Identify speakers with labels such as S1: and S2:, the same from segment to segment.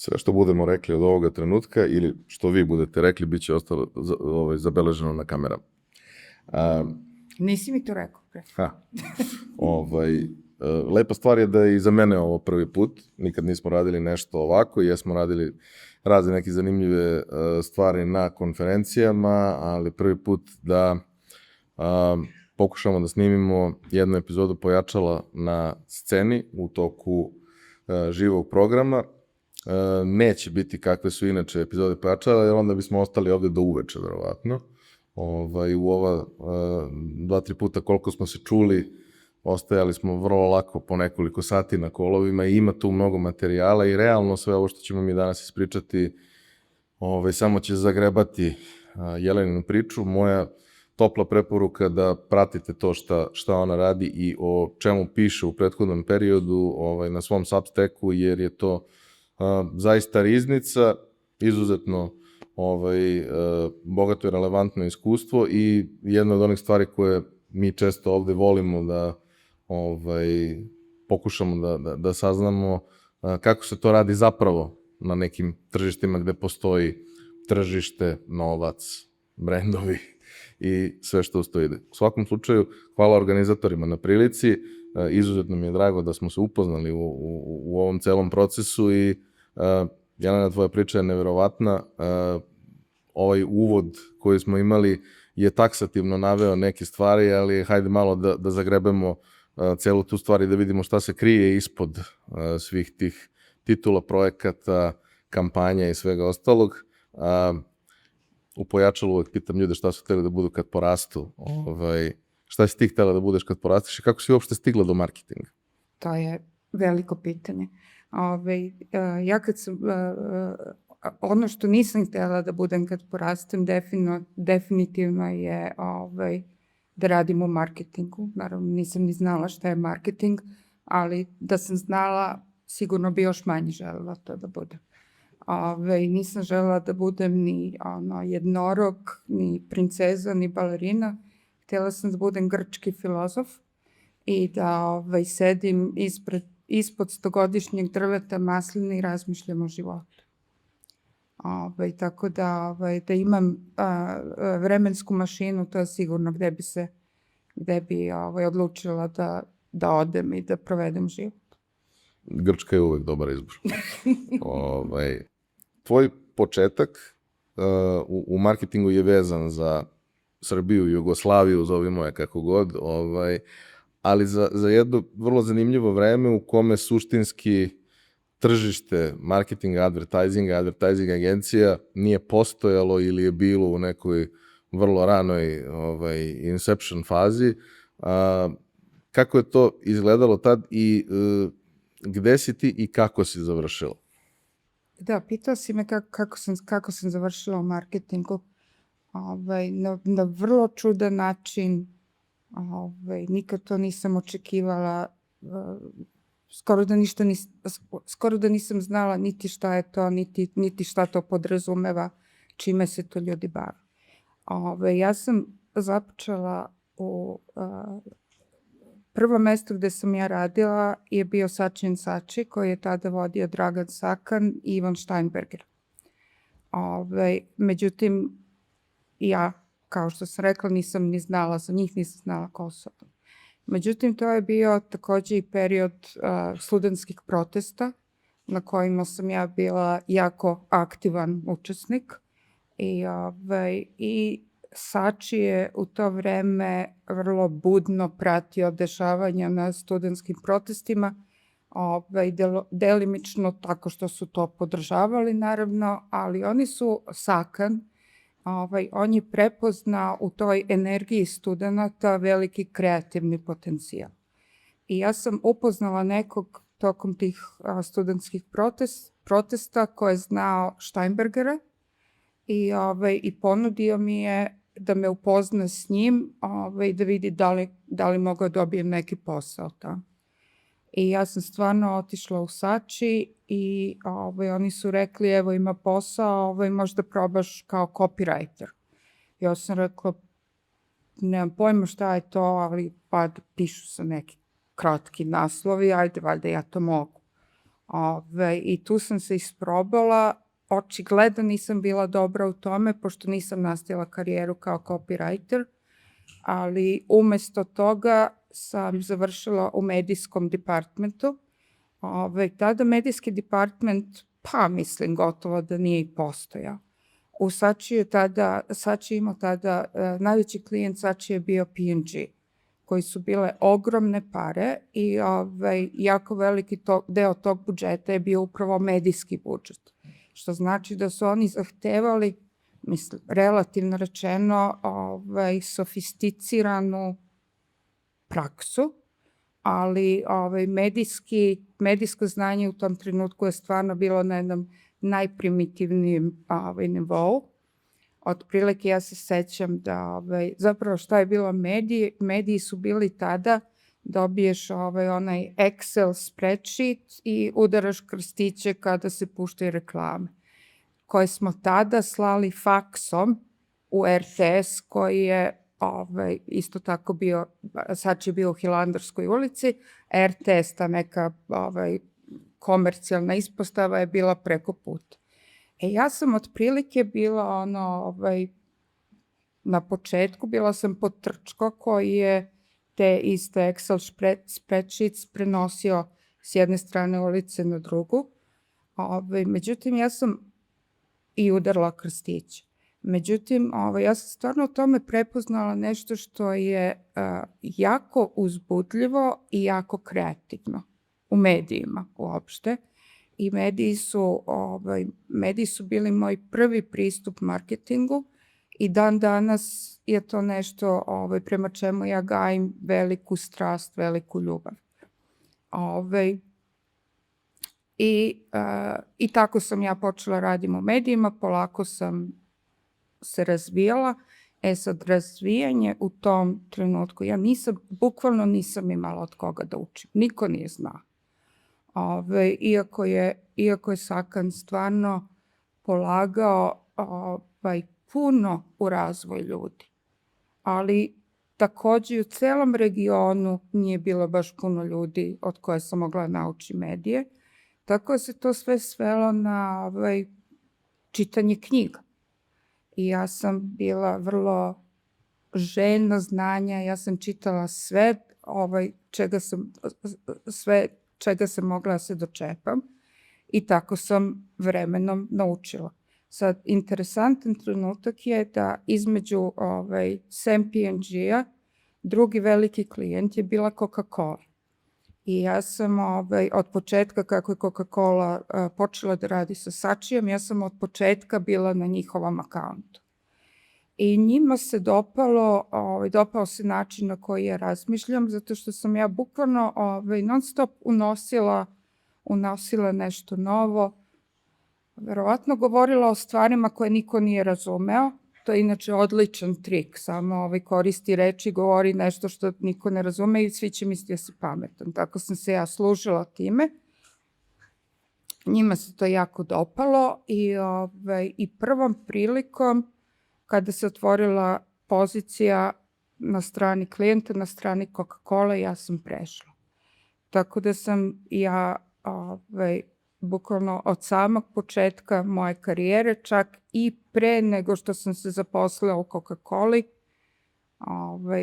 S1: Sve što budemo rekli od ovoga trenutka ili što vi budete rekli, bit će ostalo zabeleženo na kamerama.
S2: Nisi mi to rekao pre.
S1: Lepa stvar je da je i za mene ovo prvi put. Nikad nismo radili nešto ovako, jesmo radili razne neke zanimljive stvari na konferencijama, ali prvi put da pokušamo da snimimo jednu epizodu Pojačala na sceni u toku živog programa. Neće biti kakve su inače epizode Pojačala, jer onda bismo ostali ovde do uveče, verovatno. U ova 2-3 puta koliko smo se čuli, ostajali smo vrlo lako po nekoliko sati na kolovima i ima tu mnogo materijala i realno sve ovo što ćemo mi danas ispričati samo će zagrebati Jeleninu priču. Moja topla preporuka da pratite to šta ona radi i o čemu piše u prethodnom periodu na svom Substacku, jer je to zaista riznica, izuzetno bogato i relevantno iskustvo i jedna od onih stvari koje mi često ovde volimo da pokušamo da saznamo kako se to radi zapravo na nekim tržištima gde postoji tržište, novac, brendovi i sve što uz to ide. U svakom slučaju, hvala organizatorima na prilici, izuzetno mi je drago da smo se upoznali u ovom celom procesu i Jelena, tvoja priča je neverovatna. Ovaj uvod koji smo imali je taksativno naveo neke stvari, ali hajde malo da zagrebemo celu tu stvar i da vidimo šta se krije ispod svih tih titula, projekata, kampanja i svega ostalog. U Pojačalu uvek pitam ljude šta su hteli da budu kad porastu. Šta si ti htela da budeš kad porasteš i kako si uopšte stigla do marketinga?
S2: To je veliko pitanje. Ja kad sam, ono što nisam htjela da budem kad porastem, definitivno je da radim u marketingu. Naravno, nisam ni znala šta je marketing, ali da sam znala, sigurno bi još manje želela to da budem. Nisam želela da budem ni jednorog, ni princeza, ni balerina. Htjela sam da budem grčki filozof i da sedim ispod 100-godišnjeg drveta masline i razmišljam o životu. Tako da imam vremensku mašinu, to je sigurno gde bi odlučila da odem i da provedem život.
S1: Grčka je uvek dobar izbor. Tvoj početak u marketingu je vezan za Srbiju, Jugoslaviju, zovimo je kako god, ali za jedno vrlo zanimljivo vreme u kome suštinski tržište marketinga, advertising agencija nije postojalo ili je bilo u nekoj vrlo ranoj inception fazi. Kako je to izgledalo tad i gde si ti i kako si završila?
S2: Da, pitao si me kako sam završila u marketingu. Na vrlo čudan način, nikad to nisam očekivala, skoro da nisam znala niti šta je to, niti šta to podrazumeva, čime se to ljudi bave. Ja sam započela prvo mesto gde sam ja radila je bio Saatchi & Saatchi, koji je tada vodio Dragan Sakan i Ivan Steinberger. Međutim, ja, kao što sam rekla, nisam ni znala za njih, nisam znala ko su. Međutim, to je bio takođe i period studentskih protesta na kojima sam ja bila jako aktivan učesnik i Saatchi je u to vreme vrlo budno pratio dešavanja na studentskim protestima, delimično tako što su to podržavali naravno, ali oni su Sakan, on je prepoznao u toj energiji studenta veliki kreativni potencijal. I ja sam upoznala nekog tokom tih studentskih protesta ko je znao Steinbergera i ponudio mi je da me upozna s njim i da vidi da li mogu dobijem neki posao tamo. I ja sam stvarno otišla u Saatchi i oni su rekli, evo ima posao, možda probaš kao copywriter. Ja sam rekla, nemam pojma šta je to, ali pa pišu se neki kratki naslovi, ajde, valjda ja to mogu. I tu sam se isprobala, očigledno nisam bila dobra u tome, pošto nisam nastavila karijeru kao copywriter, ali umesto toga sam završila u medijskom departmentu. Tada medijski department, pa mislim gotovo da nije i postojao. U Sači imao tada, najveći klijent Sači je bio P&G, koji su bile ogromne pare i jako veliki deo tog budžeta je bio upravo medijski budžet. Što znači da su oni zahtevali, mislim, relativno rečeno, sofisticiranu praksu, ali medijsko znanje u tom trenutku je stvarno bilo na jednom najprimitivnijem nivou. Otprilike ja se sećam da, zapravo šta je bilo mediji su bili tada, dobiješ onaj Excel spreadsheet i udaraš krstiće kada se puštaju reklame, koje smo tada slali faksom u RTS koji je isto tako bio, sad je bio u Hilandarskoj ulici, RTS, ta neka komercijalna ispostava je bila preko puta. Ja sam otprilike bila na početku, bila sam potrčko koji je te iste Excel spreadsheets prenosio s jedne strane ulice na drugu. Međutim, ja sam i udarila krstiće. Međutim, ja sam stvarno u tome prepoznala nešto što je jako uzbudljivo i jako kreativno u medijima uopšte. I mediji su bili moj prvi pristup marketingu i dan danas je to nešto prema čemu ja gajim veliku strast, veliku ljubav. I tako sam ja počela radim u medijima, polako sam se razvijala. Sad, razvijanje u tom trenutku, ja bukvalno nisam imala od koga da učim. Niko nije znao. Iako je Sakan stvarno polagao puno u razvoj ljudi. Ali takođe i u celom regionu nije bilo baš puno ljudi od koje sam mogla naučiti medije. Tako se to sve svelo na čitanje knjiga. I ja sam bila vrlo željna znanja, ja sam čitala sve čega sam mogla da se dočepam i tako sam vremenom naučila. Sad, interesantan trenutak je da između sem P&G-a drugi veliki klijent je bila Coca-Cola. I ja sam od početka kako je Coca-Cola počela da radi sa Sačijem, ja sam od početka bila na njihovom akauntu. I njima se dopao se način na koji ja razmišljam, zato što sam ja bukvalno non stop unosila nešto novo, verovatno govorila o stvarima koje niko nije razumeo. To je inače odličan trik, samo koristi reči, govori nešto što niko ne razume i svi će misliti da si pametan. Tako sam se ja služila time. Njima se to jako dopalo i prvom prilikom kada se otvorila pozicija na strani klijenta, na strani Coca-Cola, ja sam prešla. Tako da sam ja bukvalno od samog početka moje karijere, čak i pre nego što sam se zaposlila u Coca-Coli,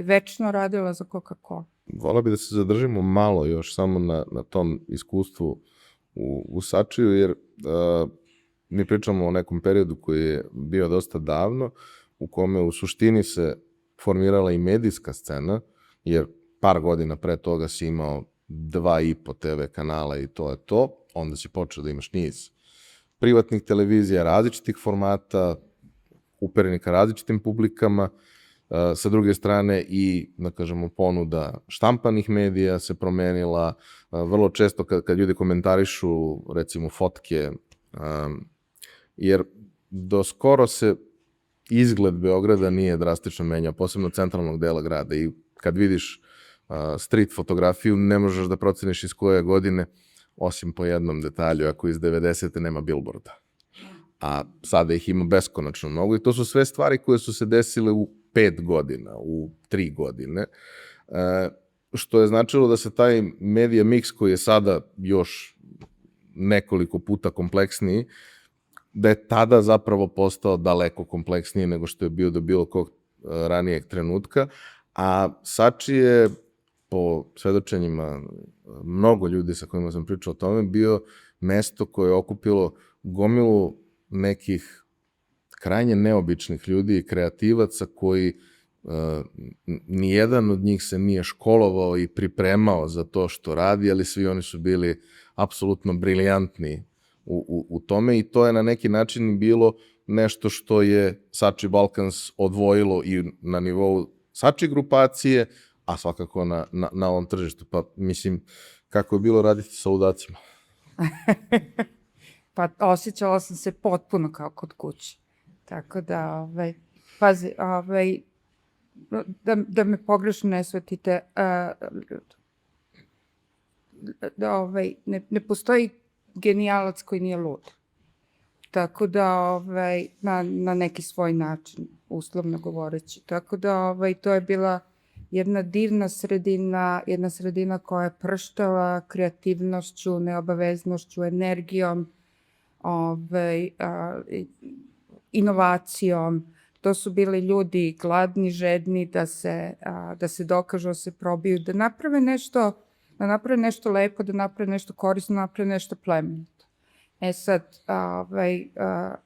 S2: večno radila za Coca-Cola.
S1: Voleo bi da se zadržimo malo još samo na tom iskustvu u Sačiju, jer mi pričamo o nekom periodu koji je bio dosta davno, u kome u suštini se formirala i medijska scena, jer par godina pre toga si imao 2,5 TV kanala i to je to. Onda si počeo da imaš niz privatnih televizija, različitih formata, uperenih ka različitim publikama. Sa druge strane i, da kažemo, ponuda štampanih medija se promenila. Vrlo često kad ljudi komentarišu, recimo, fotke, jer do skoro se izgled Beograda nije drastično menjao, posebno centralnog dela grada. I kad vidiš street fotografiju, ne možeš da proceniš iz koje godine, osim po jednom detalju, ako iz 90. nema billboarda. A sada ih ima beskonačno mnogo i to su sve stvari koje su se desile u 5 godina, u 3 godine, što je značilo da se taj media mix koji je sada još nekoliko puta kompleksniji, da je tada zapravo postao daleko kompleksniji nego što je bio do bilo kog ranijeg trenutka, a Sači je, po svedočenjima mnogo ljudi sa kojima sam pričao o tome, bio mesto koje je okupilo gomilu nekih krajnje neobičnih ljudi i kreativaca koji nijedan od njih se nije školovao i pripremao za to što radi, ali svi oni su bili apsolutno briljantni u tome i to je na neki način bilo nešto što je Sači Balkans odvojilo i na nivou Sači grupacije, a svakako na ovom tržištu. Pa mislim, kako je bilo raditi sa ludacima?
S2: Pa osjećala sam se potpuno kao kod kuće. Tako da, pazi, da me pogrešno ne shvatite, ne postoji genijalac koji nije lud. Tako da, na neki svoj način, uslovno govoreći. Tako da, to je bila jedna divna sredina, jedna sredina koja je prštala kreativnošću, neobaveznošću, energijom, inovacijom. To su bili ljudi gladni, žedni da se dokažu, da se probiju, da naprave nešto lepo, da naprave nešto korisno, da naprave nešto plemenito. E sad,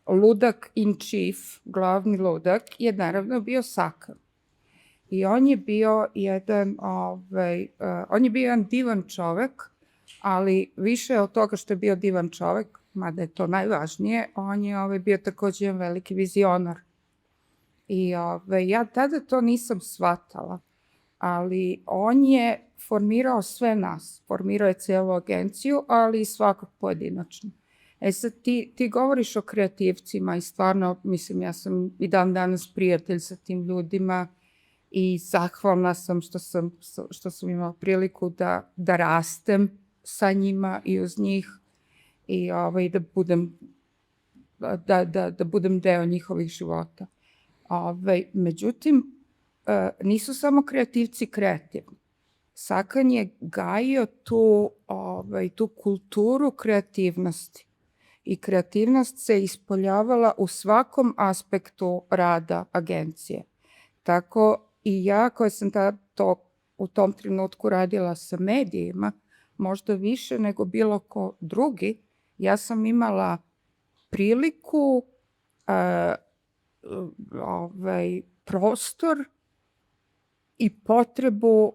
S2: ludak in chief, glavni ludak, je naravno bio Saka. I on je bio jedan divan čovek, ali više od toga što je bio divan čovek, mada je to najvažnije, on je bio takođe jedan veliki vizionar. I ja tada to nisam shvatala, ali on je formirao sve nas, formirao je celu agenciju, ali i svakog pojedinačno. E sad ti govoriš o kreativcima i stvarno, mislim, ja sam i dan danas prijatelj sa tim ljudima i zahvalna sam što sam imala priliku da rastem sa njima i uz njih i da budem deo njihovih života. Međutim, nisu samo kreativci kreativni. Sakan je gajio tu kulturu kreativnosti i kreativnost se ispoljavala u svakom aspektu rada agencije. Tako i ja koja sam u tom trenutku radila sa medijima, možda više nego bilo ko drugi, ja sam imala priliku, prostor i potrebu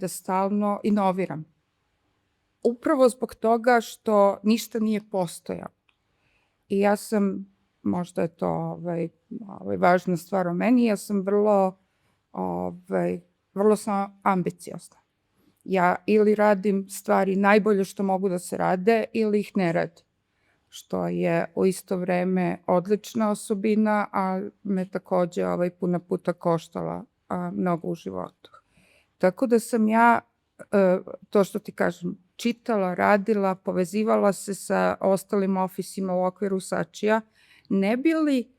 S2: da stalno inoviram. Upravo zbog toga što ništa nije postojalo. I ja sam, možda je to važna stvar o meni, ja sam vrlo sam ambiciozna. Ja ili radim stvari najbolje što mogu da se rade ili ih ne radim. Što je u isto vreme odlična osobina, a me takođe puno puta koštala mnogo u životu. Tako da sam ja, to što ti kažem, čitala, radila, povezivala se sa ostalim ofisima u okviru Sačija, ne bi li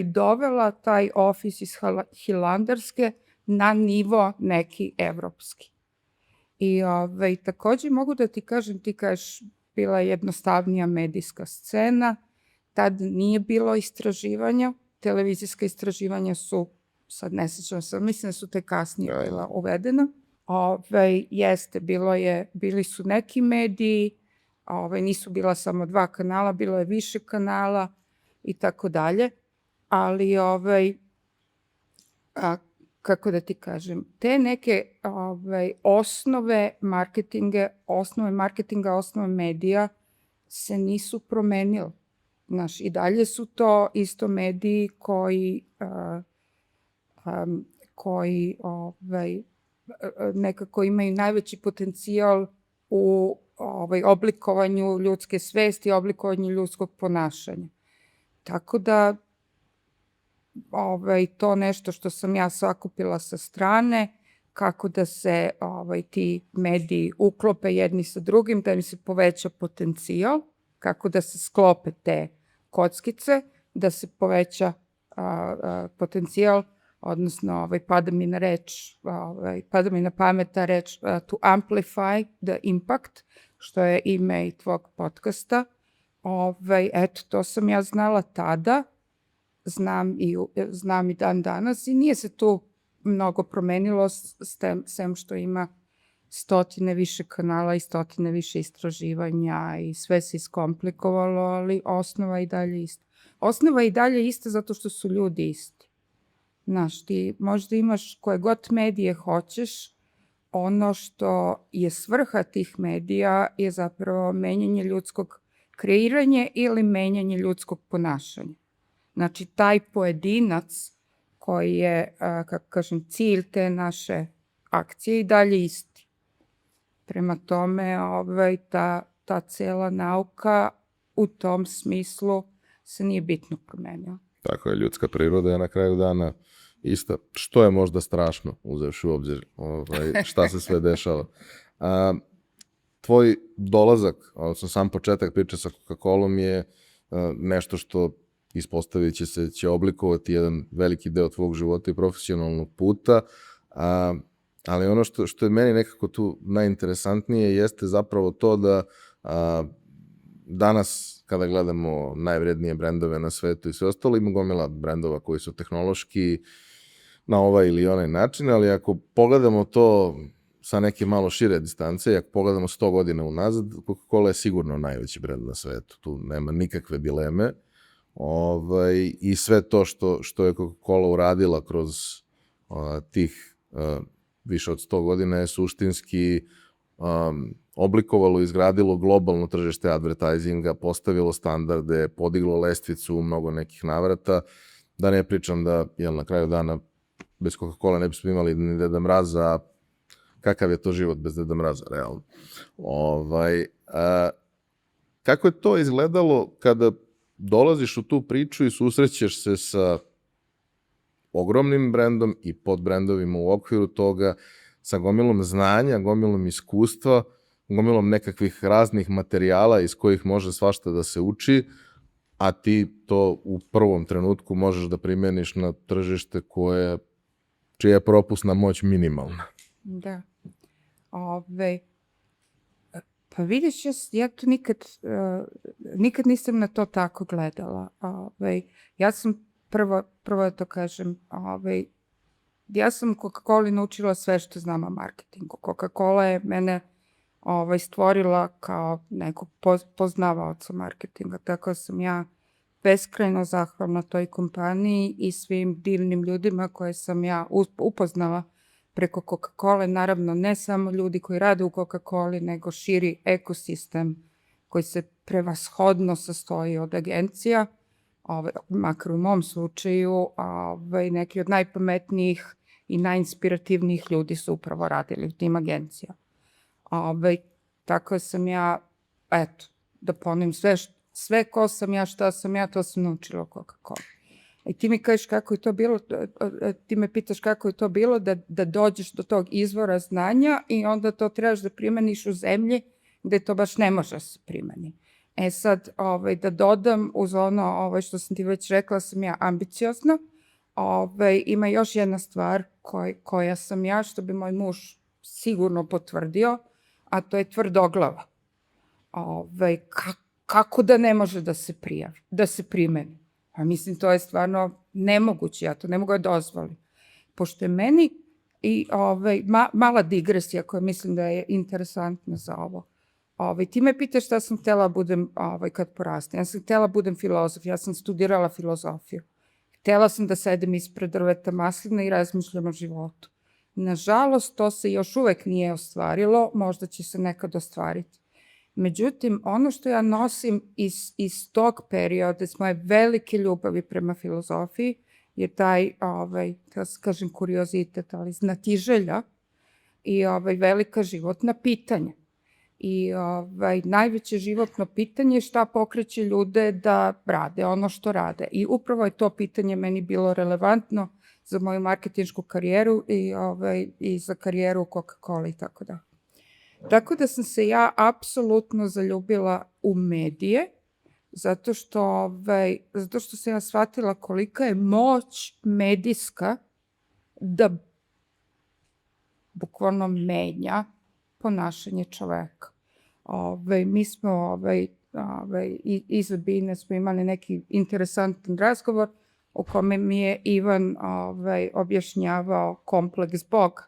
S2: dovela taj ofis iz Hilandarske na nivo neki evropski. I takođe mogu da ti kažem, ti kažeš, bila je jednostavnija medijska scena, tad nije bilo istraživanja, televizijska istraživanja su, sad ne sećam se, mislim da su te kasnije bila uvedena. Jeste, bili su neki mediji, nisu bila samo 2 kanala, bilo je više kanala i tako dalje, ali kako da ti kažem, te neke osnove marketinga, osnove medija se nisu promenile. Znaš, i dalje su to isto mediji koji nekako imaju najveći potencijal u oblikovanju ljudske svesti, oblikovanju ljudskog ponašanja. Tako da to nešto što sam ja sakupila sa strane, kako da se ti mediji uklope jedni sa drugim, da im se poveća potencijal, kako da se sklope te kockice, da se poveća potencijal, odnosno pada mi na pamet ta reč to amplify the impact, što je ime i tvog podcasta. Eto, to sam ja znala tada, znam i dan danas i nije se tu mnogo promenilo, sem što ima stotine više kanala i stotine više istraživanja i sve se iskomplikovalo, ali osnova i dalje ista. Osnova i dalje ista zato što su ljudi isti. Znaš, ti možda imaš koje god medije hoćeš, ono što je svrha tih medija je zapravo menjanje ljudskog kreiranje ili menjanje ljudskog ponašanja. Znači, taj pojedinac koji je, kako kažem, cilj te naše akcije i dalje isti. Prema tome, ta cela nauka u tom smislu se nije bitno promenila.
S1: Tako je, ljudska priroda je na kraju dana ista. Što je možda strašno, uzevši u obzir šta se sve dešava. Tvoj dolazak, odnosno sam početak priče sa Coca-Colom je nešto što ispostavit će oblikovati jedan veliki deo tvog života i profesionalnog puta, ali ono što je meni nekako tu najinteresantnije jeste zapravo to da danas kada gledamo najvrednije brendove na svetu i sve ostalo, ima gomila brendova koji su tehnološki na ovaj ili onaj način, ali ako pogledamo to sa neke malo šire distance, ako pogledamo 100 godina unazad, Coca-Cola je sigurno najveći brend na svetu, tu nema nikakve dileme. I sve to što je Coca-Cola uradila kroz tih više od 100 godina je suštinski oblikovalo, izgradilo globalno tržište advertisinga, postavilo standarde, podiglo lestvicu u mnogo nekih navrata. Da ne pričam da, na kraju dana bez Coca-Cola ne bismo imali ni Deda Mraza, kakav je to život bez Deda Mraza, realno. Kako je to izgledalo kada dolaziš u tu priču i susrećeš se sa ogromnim brendom i podbrendovima u okviru toga, sa gomilom znanja, gomilom iskustva, gomilom nekakvih raznih materijala iz kojih može svašta da se uči, a ti to u prvom trenutku možeš da primeniš na tržište čija je propusna moć minimalna.
S2: Da. Pa vidiš, ja to nikad nisam na to tako gledala. Ja sam, prvo da to kažem, ja sam Coca-Cola naučila sve što znam o marketingu. Coca-Cola je mene stvorila kao nekog poznavaoca marketinga, tako sam ja beskrajno zahvalna toj kompaniji i svim divnim ljudima koje sam ja upoznala preko Coca-Cola, naravno ne samo ljudi koji rade u Coca-Coli, nego širi ekosistem koji se prevashodno sastoji od agencija, makar u mom slučaju, neki od najpametnijih i najinspirativnijih ljudi su upravo radili u tim agencijama. Tako sam ja, eto, da ponovim sve ko sam ja, šta sam ja, to sam naučila u Coca-Cola. I ti mi kažeš kako je to bilo, ti me pitaš kako je to bilo da dođeš do tog izvora znanja i onda to trebaš da primeniš u zemlji gde to baš ne može da se primeni. Sad, da dodam uz ono što sam ti već rekla, sam ja ambiciozna. Ima još jedna stvar koja sam ja, što bi moj muž sigurno potvrdio, a to je tvrdoglava. Kako da ne može da se primeni? Pa mislim, to je stvarno nemoguće, ja to ne mogu da dozvolim. Pošto je meni i mala digresija koja mislim da je interesantna za ovo. Ti me pitaš šta sam htela budem kad porastem. Ja sam htela budem filozof, ja sam studirala filozofiju. Htela sam da sedem ispred drveta maslina i razmišljam o životu. Nažalost, to se još uvek nije ostvarilo, možda će se nekad ostvariti. Međutim, ono što ja nosim iz tog perioda, iz moje velike ljubavi prema filozofiji, je taj, da se kažem, kuriozitet, ali znatiželja i velika životna pitanja. I najveće životno pitanje je šta pokreće ljude da rade ono što rade. I upravo je to pitanje meni bilo relevantno za moju marketinšku karijeru i za karijeru u Coca-Cola i tako da. Tako da sam se ja apsolutno zaljubila u medije, zato što sam ja shvatila kolika je moć medijska da bukvalno menja ponašanje čoveka. Mi smo iza bine smo imali neki interesantan razgovor u kome mi je Ivan objašnjavao kompleks Boga.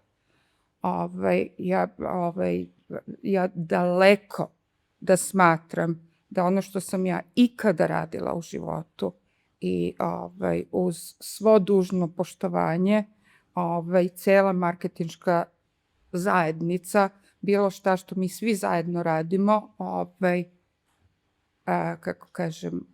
S2: Ja daleko da smatram da ono što sam ja ikada radila u životu i uz svo dužno poštovanje, cela marketinška zajednica, bilo šta što mi svi zajedno radimo, kako kažem,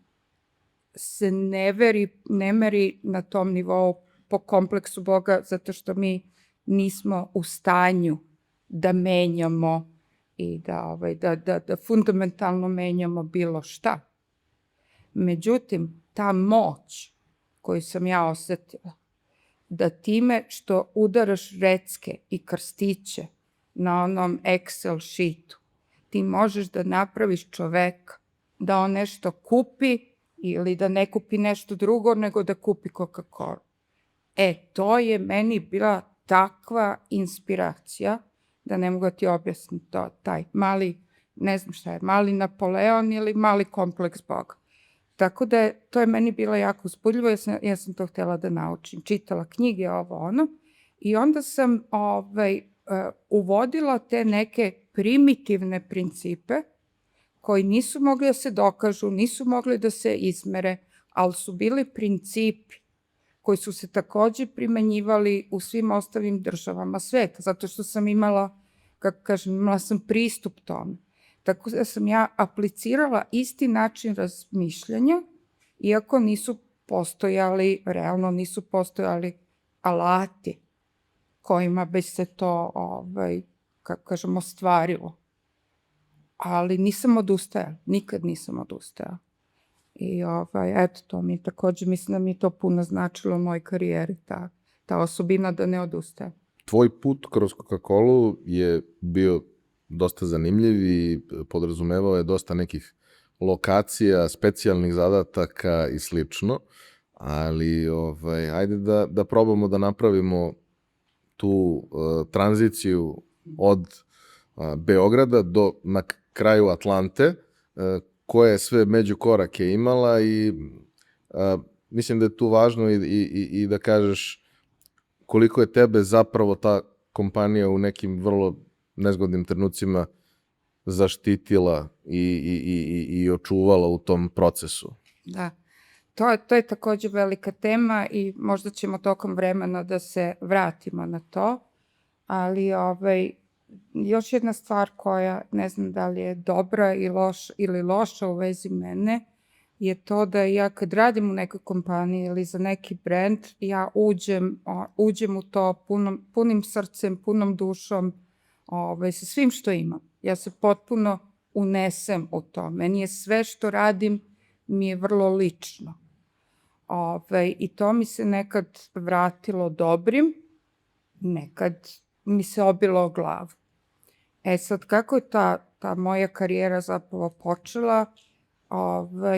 S2: se ne meri na tom nivou po kompleksu Boga, zato što mi nismo u stanju da menjamo i da fundamentalno menjamo bilo šta. Međutim, ta moć koju sam ja osetila, da time što udaraš recke i krstiće na onom Excel sheetu, ti možeš da napraviš čoveka, da on nešto kupi ili da ne kupi nešto drugo, nego da kupi Coca-Cola. To je meni bila takva inspiracija, da ne mogu da ti objasnim to, taj mali, ne znam šta je, mali Napoleon ili mali kompleks Boga. Tako da to je meni bilo jako uzbudljivo, ja sam to htjela da naučim. Čitala knjige, ovo ono, i onda sam uvodila te neke primitivne principe koji nisu mogli da se dokažu, nisu mogli da se izmere, ali su bili principi koji su se takođe primenjivali u svim ostalim državama sveta, zato što sam imala, kako kažem, imala sam pristup tome. Tako da sam ja aplicirala isti način razmišljanja, iako realno nisu postojali alati kojima bi se to, kako kažem, ostvarilo. Ali nisam odustajala, nikad nisam odustajala. I eto, to mi je takođe, mislim da mi je to puno značilo u mojoj karijeri, ta osobina da ne odustajem.
S1: Tvoj put kroz Coca-Colu je bio dosta zanimljiv i podrazumevao je dosta nekih lokacija, specijalnih zadataka i slično, ali ajde da probamo da napravimo tu tranziciju od Beograda do na kraju Atlante, koje je sve međukorake imala i mislim da je tu važno i da kažeš koliko je tebe zapravo ta kompanija u nekim vrlo nezgodnim trenucima zaštitila i očuvala u tom procesu.
S2: Da, to je takođe velika tema i možda ćemo tokom vremena da se vratimo na to, ali još jedna stvar koja ne znam da li je dobra ili loša u vezi mene je to da ja kad radim u nekoj kompaniji ili za neki brend, ja uđem u to punim srcem, punom dušom, sa svim što imam. Ja se potpuno unesem u to. Meni je sve što radim mi je vrlo lično. I to mi se nekad vratilo dobrim, nekad mi se obilo o glavu. Sad, kako je ta moja karijera zapravo počela?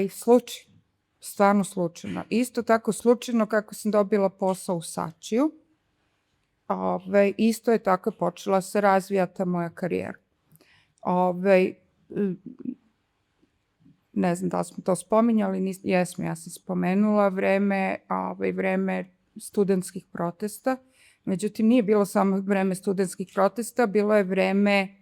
S2: Slučajno, stvarno slučajno. Isto tako slučajno kako sam dobila posao u Sačiju, isto je tako počela se razvija ta moja karijera. Ne znam da li smo to spominjali, jesmo, ja sam spomenula vreme studentskih protesta, međutim nije bilo samo vreme studentskih protesta, bilo je vreme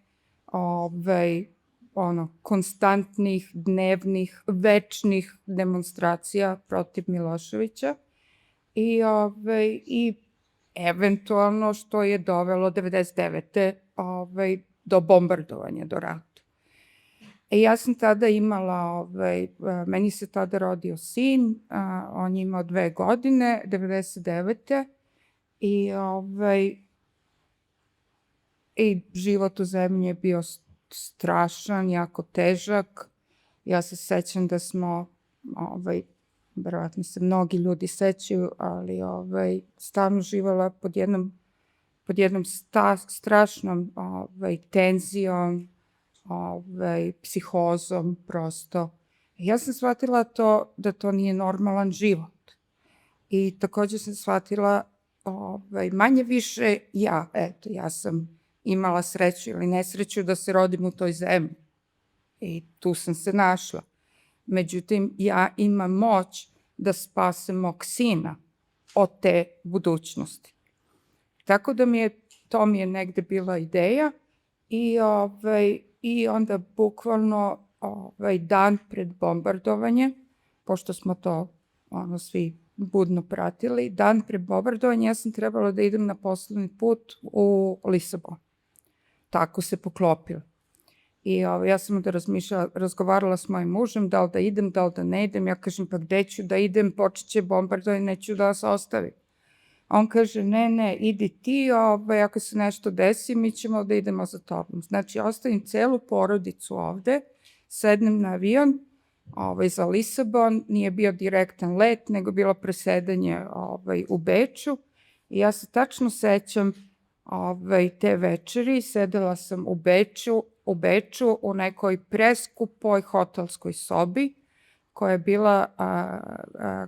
S2: konstantnih, dnevnih, večnih demonstracija protiv Miloševića i eventualno što je dovelo 99. Do bombardovanja, do rata. Ja sam tada imala, meni se tada rodio sin, on je imao 2 godine, 99. I život u zemlji je bio strašan, jako težak. Ja se sećam da smo, verovatno se mnogi ljudi sećaju, ali stalno živala pod jednom strašnom tenzijom, psihozom prosto. Ja sam shvatila da to nije normalan život. I takođe sam shvatila manje više ja sam imala sreću ili nesreću da se rodim u toj zemlji. I tu sam se našla. Međutim, ja imam moć da spasem mog sina od te budućnosti. Tako da to mi je negde bila ideja i onda bukvalno dan pred bombardovanje, pošto smo to svi budno pratili, dan pred bombardovanje ja sam trebala da idem na poslovni put u Lisabon. Tako se poklopilo. I ja sam onda razgovarala s mojim mužem, da li da idem, da li da ne idem. Ja kažem, pa gde ću da idem, počet će bombardovanje, neću da vas ostavim. A on kaže, ne, idi ti, ako se nešto desi, mi ćemo da idemo za tobom. Znači, ostavim celu porodicu ovde, sednem na avion za Lisabon, nije bio direktan let, nego bilo presedanje u Beču. I ja se tačno sećam te večeri, sedela sam u Beču u nekoj preskupoj hotelskoj sobi, koja je bila,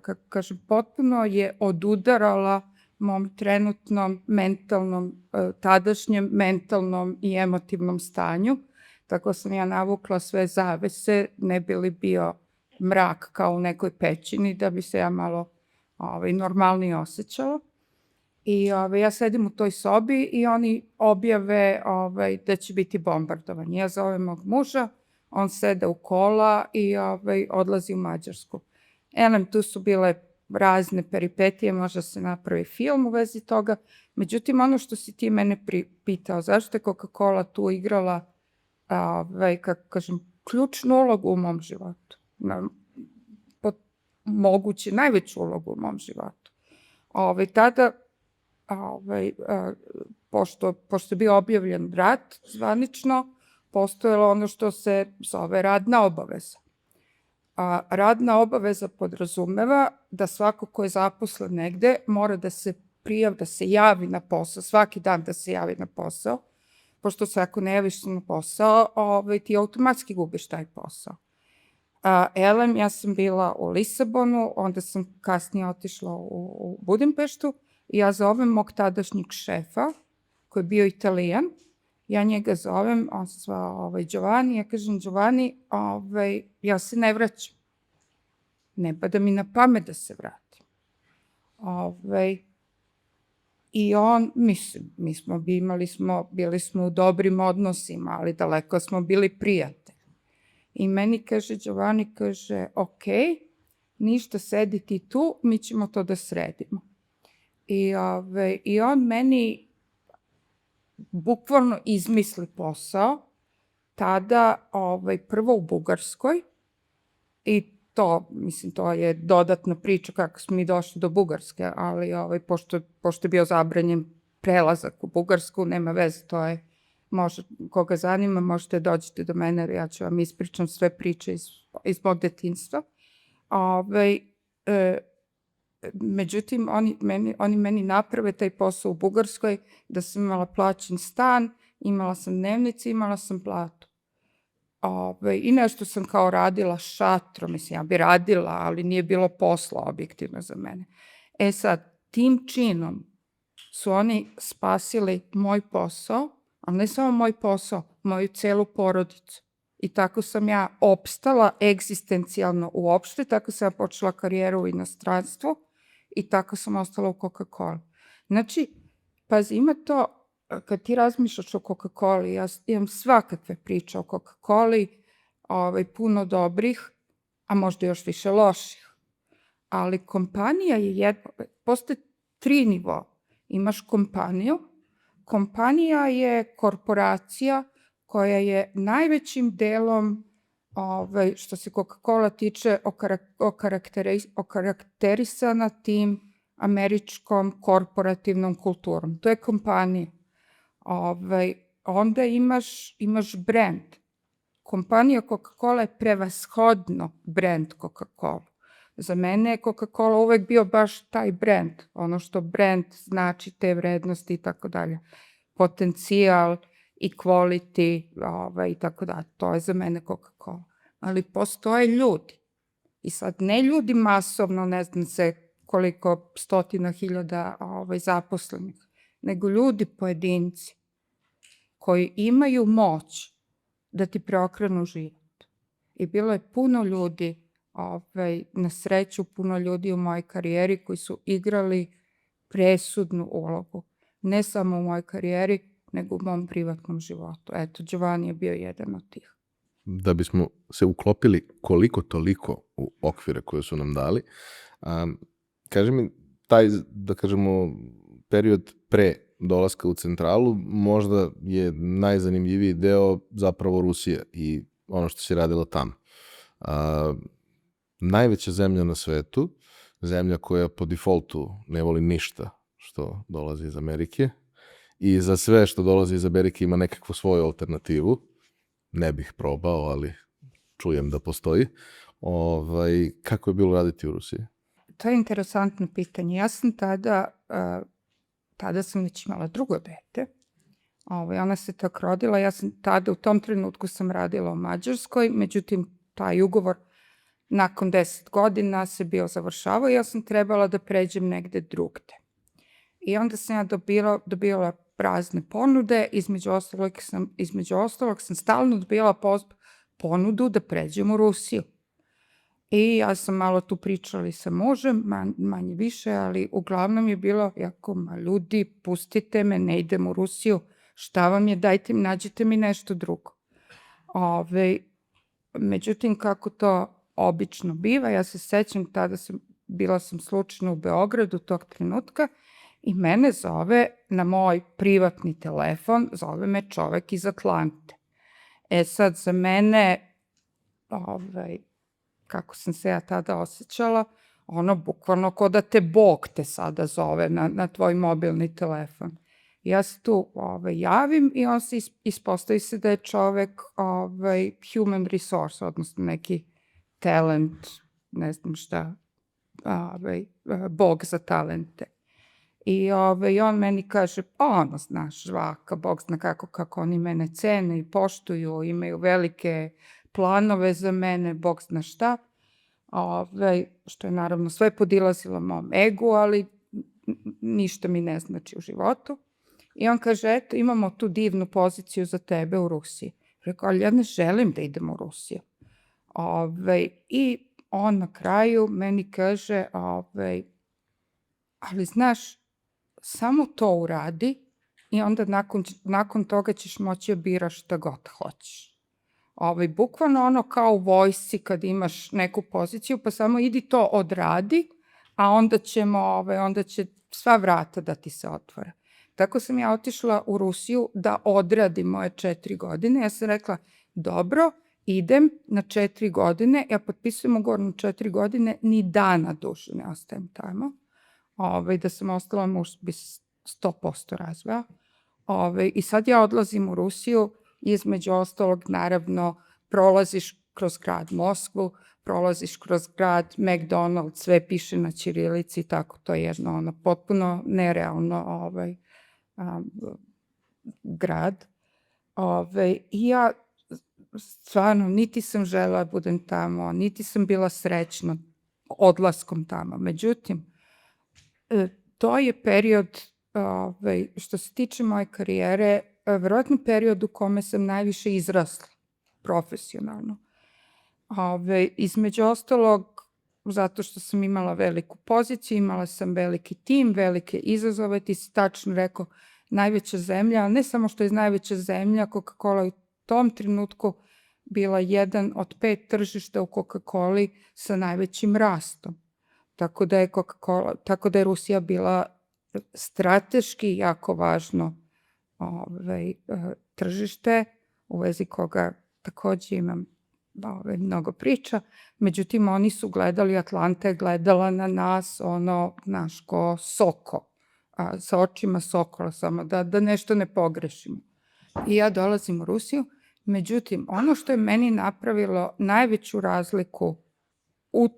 S2: kako kažem, potpuno je odudarala mom trenutnom mentalnom, tadašnjem mentalnom i emotivnom stanju. Tako sam ja navukla sve zavese, ne bi li bio mrak kao u nekoj pećini, da bi se ja malo normalnije osjećala. I ja sedim u toj sobi i oni objave da će biti bombardovanje. Ja zovem mog muža, on sede u kola i odlazi u Mađarsku. Tu su bile razne peripetije, možda se napravi film u vezi toga. Međutim, ono što si ti mene pitao, zašto je Coca-Cola tu igrala, kako kažem, ključnu ulogu u mom životu. Moguće najveću ulogu u mom životu. Tada, pošto je bio objavljen rat zvanično, postojalo ono što se zove radna obaveza. Radna obaveza podrazumeva da svako ko je zaposlen negde mora da se prijavi, da se javi na posao, svaki dan da se javi na posao, pošto se ako ne javiš na posao, ti automatski gubiš taj posao. Ja sam bila u Lisabonu, onda sam kasnije otišla u Budimpeštu i ja zovem mog tadašnjeg šefa, koji je bio Italijan. Ja njega zovem, on se zvao Giovanni, ja kažem, Giovanni, ja se ne vraćam. Ne pada mi na pamet da se vratim. I on, mislim, bili smo u dobrim odnosima, ali daleko smo bili prijatelji. I meni kaže Giovanni, kaže, ok, ništa, sedi ti tu, mi ćemo to da sredimo. I on meni bukvalno izmisli posao, tada prvo u Bugarskoj, i to je dodatna priča kako smo mi došli do Bugarske, ali pošto je bio zabranjen prelazak u Bugarsku, nema veze, to je, koga zanima, možete dođete do mene, jer ja ću vam ispričam sve priče iz mog detinjstva. Međutim, oni meni naprave taj posao u Bugarskoj, da sam imala plaćen stan, imala sam dnevnice, imala sam platu. I nešto sam kao radila šatro, mislim, ja bi radila, ali nije bilo posla objektivno za mene. Sad, tim činom su oni spasili moj posao, ali ne samo moj posao, moju celu porodicu. I tako sam ja opstala egzistencijalno uopšte, tako sam ja počela karijeru u inostranstvu i tako sam ostala u Coca-Cola. Znači, pazi, ima to, kad ti razmišljaš o Coca-Coli, ja imam svakakve priče o Coca-Coli, puno dobrih, a možda još više loših. Ali kompanija postoje 3 nivoa. Imaš kompaniju. Kompanija je korporacija koja je najvećim delom, što se Coca-Cola tiče, okarakterisana tim američkom korporativnom kulturom. To je kompanija. Onda imaš brand. Kompanija Coca-Cola je prevashodno brand Coca-Cola. Za mene je Coca-Cola uvek bio baš taj brand, ono što brand znači, te vrednosti i tako dalje. Potencijal i quality i tako dalje. To je za mene Coca-Cola. Ali postoje ljudi. I sad ne ljudi masovno, ne znam se koliko stotina hiljada zaposlenih, nego ljudi pojedinci koji imaju moć da ti preokrenu život. I bilo je puno ljudi, na sreću puno ljudi u mojoj karijeri koji su igrali presudnu ulogu. Ne samo u mojoj karijeri, nego u mom privatnom životu. Eto, Giovanni je bio jedan od tih.
S1: Da bismo se uklopili koliko toliko u okvire koje su nam dali, kaži mi, taj, da kažemo, period pre dolaska u centralu možda je najzanimljiviji deo zapravo Rusija i ono što si radila tamo. Najveća zemlja na svetu, zemlja koja po defaultu ne voli ništa što dolazi iz Amerike i za sve što dolazi iz Amerike ima nekakvu svoju alternativu. Ne bih probao, ali čujem da postoji. Kako je bilo raditi u Rusiji?
S2: To je interesantno pitanje. Ja sam tada sam već imala drugo dete. Ona se tako rodila. Ja sam tada, u tom trenutku sam radila u Mađarskoj, međutim, taj ugovor nakon 10 godina se bio završavao i ja sam trebala da pređem negde drugde. I onda sam ja dobila razne ponude, između ostalog sam stalno dobila ponudu da pređem u Rusiju. I ja sam malo tu pričala i sa mužem, manje više, ali uglavnom je bilo jako, ljudi, pustite me, ne idem u Rusiju, šta vam je, dajte mi, nađite mi nešto drugo. Međutim, kako to obično biva, ja se sećam, bila sam slučajno u Beogradu tog trenutka i mene zove na moj privatni telefon, zove me čovek iz Atlante. Sad, za mene, kako sam se ja tada osjećala, bukvalno ko da te Bog te sada zove na tvoj mobilni telefon. Ja se tu javim i on se ispostavi se da je čovek human resource, odnosno neki talent, ne znam šta, Bog za talente. I on meni kaže, znaš, žvaka, Bog zna kako oni mene cene i poštuju, imaju velike planove za mene, Bog zna šta. Što je naravno sve podilazilo mom egu, ali ništa mi ne znači u životu. I on kaže, eto, imamo tu divnu poziciju za tebe u Rusiji. Rekao, ali ja ne želim da idem u Rusiju. I on na kraju meni kaže, ali znaš, samo to uradi i onda nakon toga ćeš moći da biraš šta god hoćeš. Bukvalno kao u vojsci kad imaš neku poziciju, pa samo idi to odradi, a onda će sva vrata da ti se otvore. Tako sam ja otišla u Rusiju da odradim moje 4 godine. Ja sam rekla, dobro, idem na 4 godine, ja potpisujem ugovor na 4 godine, ni dana duše ne ostajem tamo. Da sam ostala, muž bi 100% razveo. I sad ja odlazim u Rusiju, između ostalog, naravno, prolaziš kroz grad Moskvu, prolaziš kroz grad McDonald's, sve piše na ćirilici, tako to je jedno potpuno nerealno grad. I ja stvarno niti sam želela da budem tamo, niti sam bila srećna odlaskom tamo. Međutim, to je period, što se tiče moje karijere, verovatno period u kome sam najviše izrasla profesionalno. Između ostalog, zato što sam imala veliku poziciju, imala sam veliki tim, velike izazove, ti si tačno rekao, najveća zemlja, ne samo što je najveća zemlja, Coca-Cola u tom trenutku bila jedan od 5 tržišta u Coca-Coli sa najvećim rastom. Tako da je Rusija bila strateški jako važno tržište, u vezi koga takođe imam mnogo priča. Međutim, oni su gledali, Atlanta je gledala na nas, naš ko soko, sa očima sokola, samo da nešto ne pogrešimo. I ja dolazim u Rusiju, međutim, ono što je meni napravilo najveću razliku u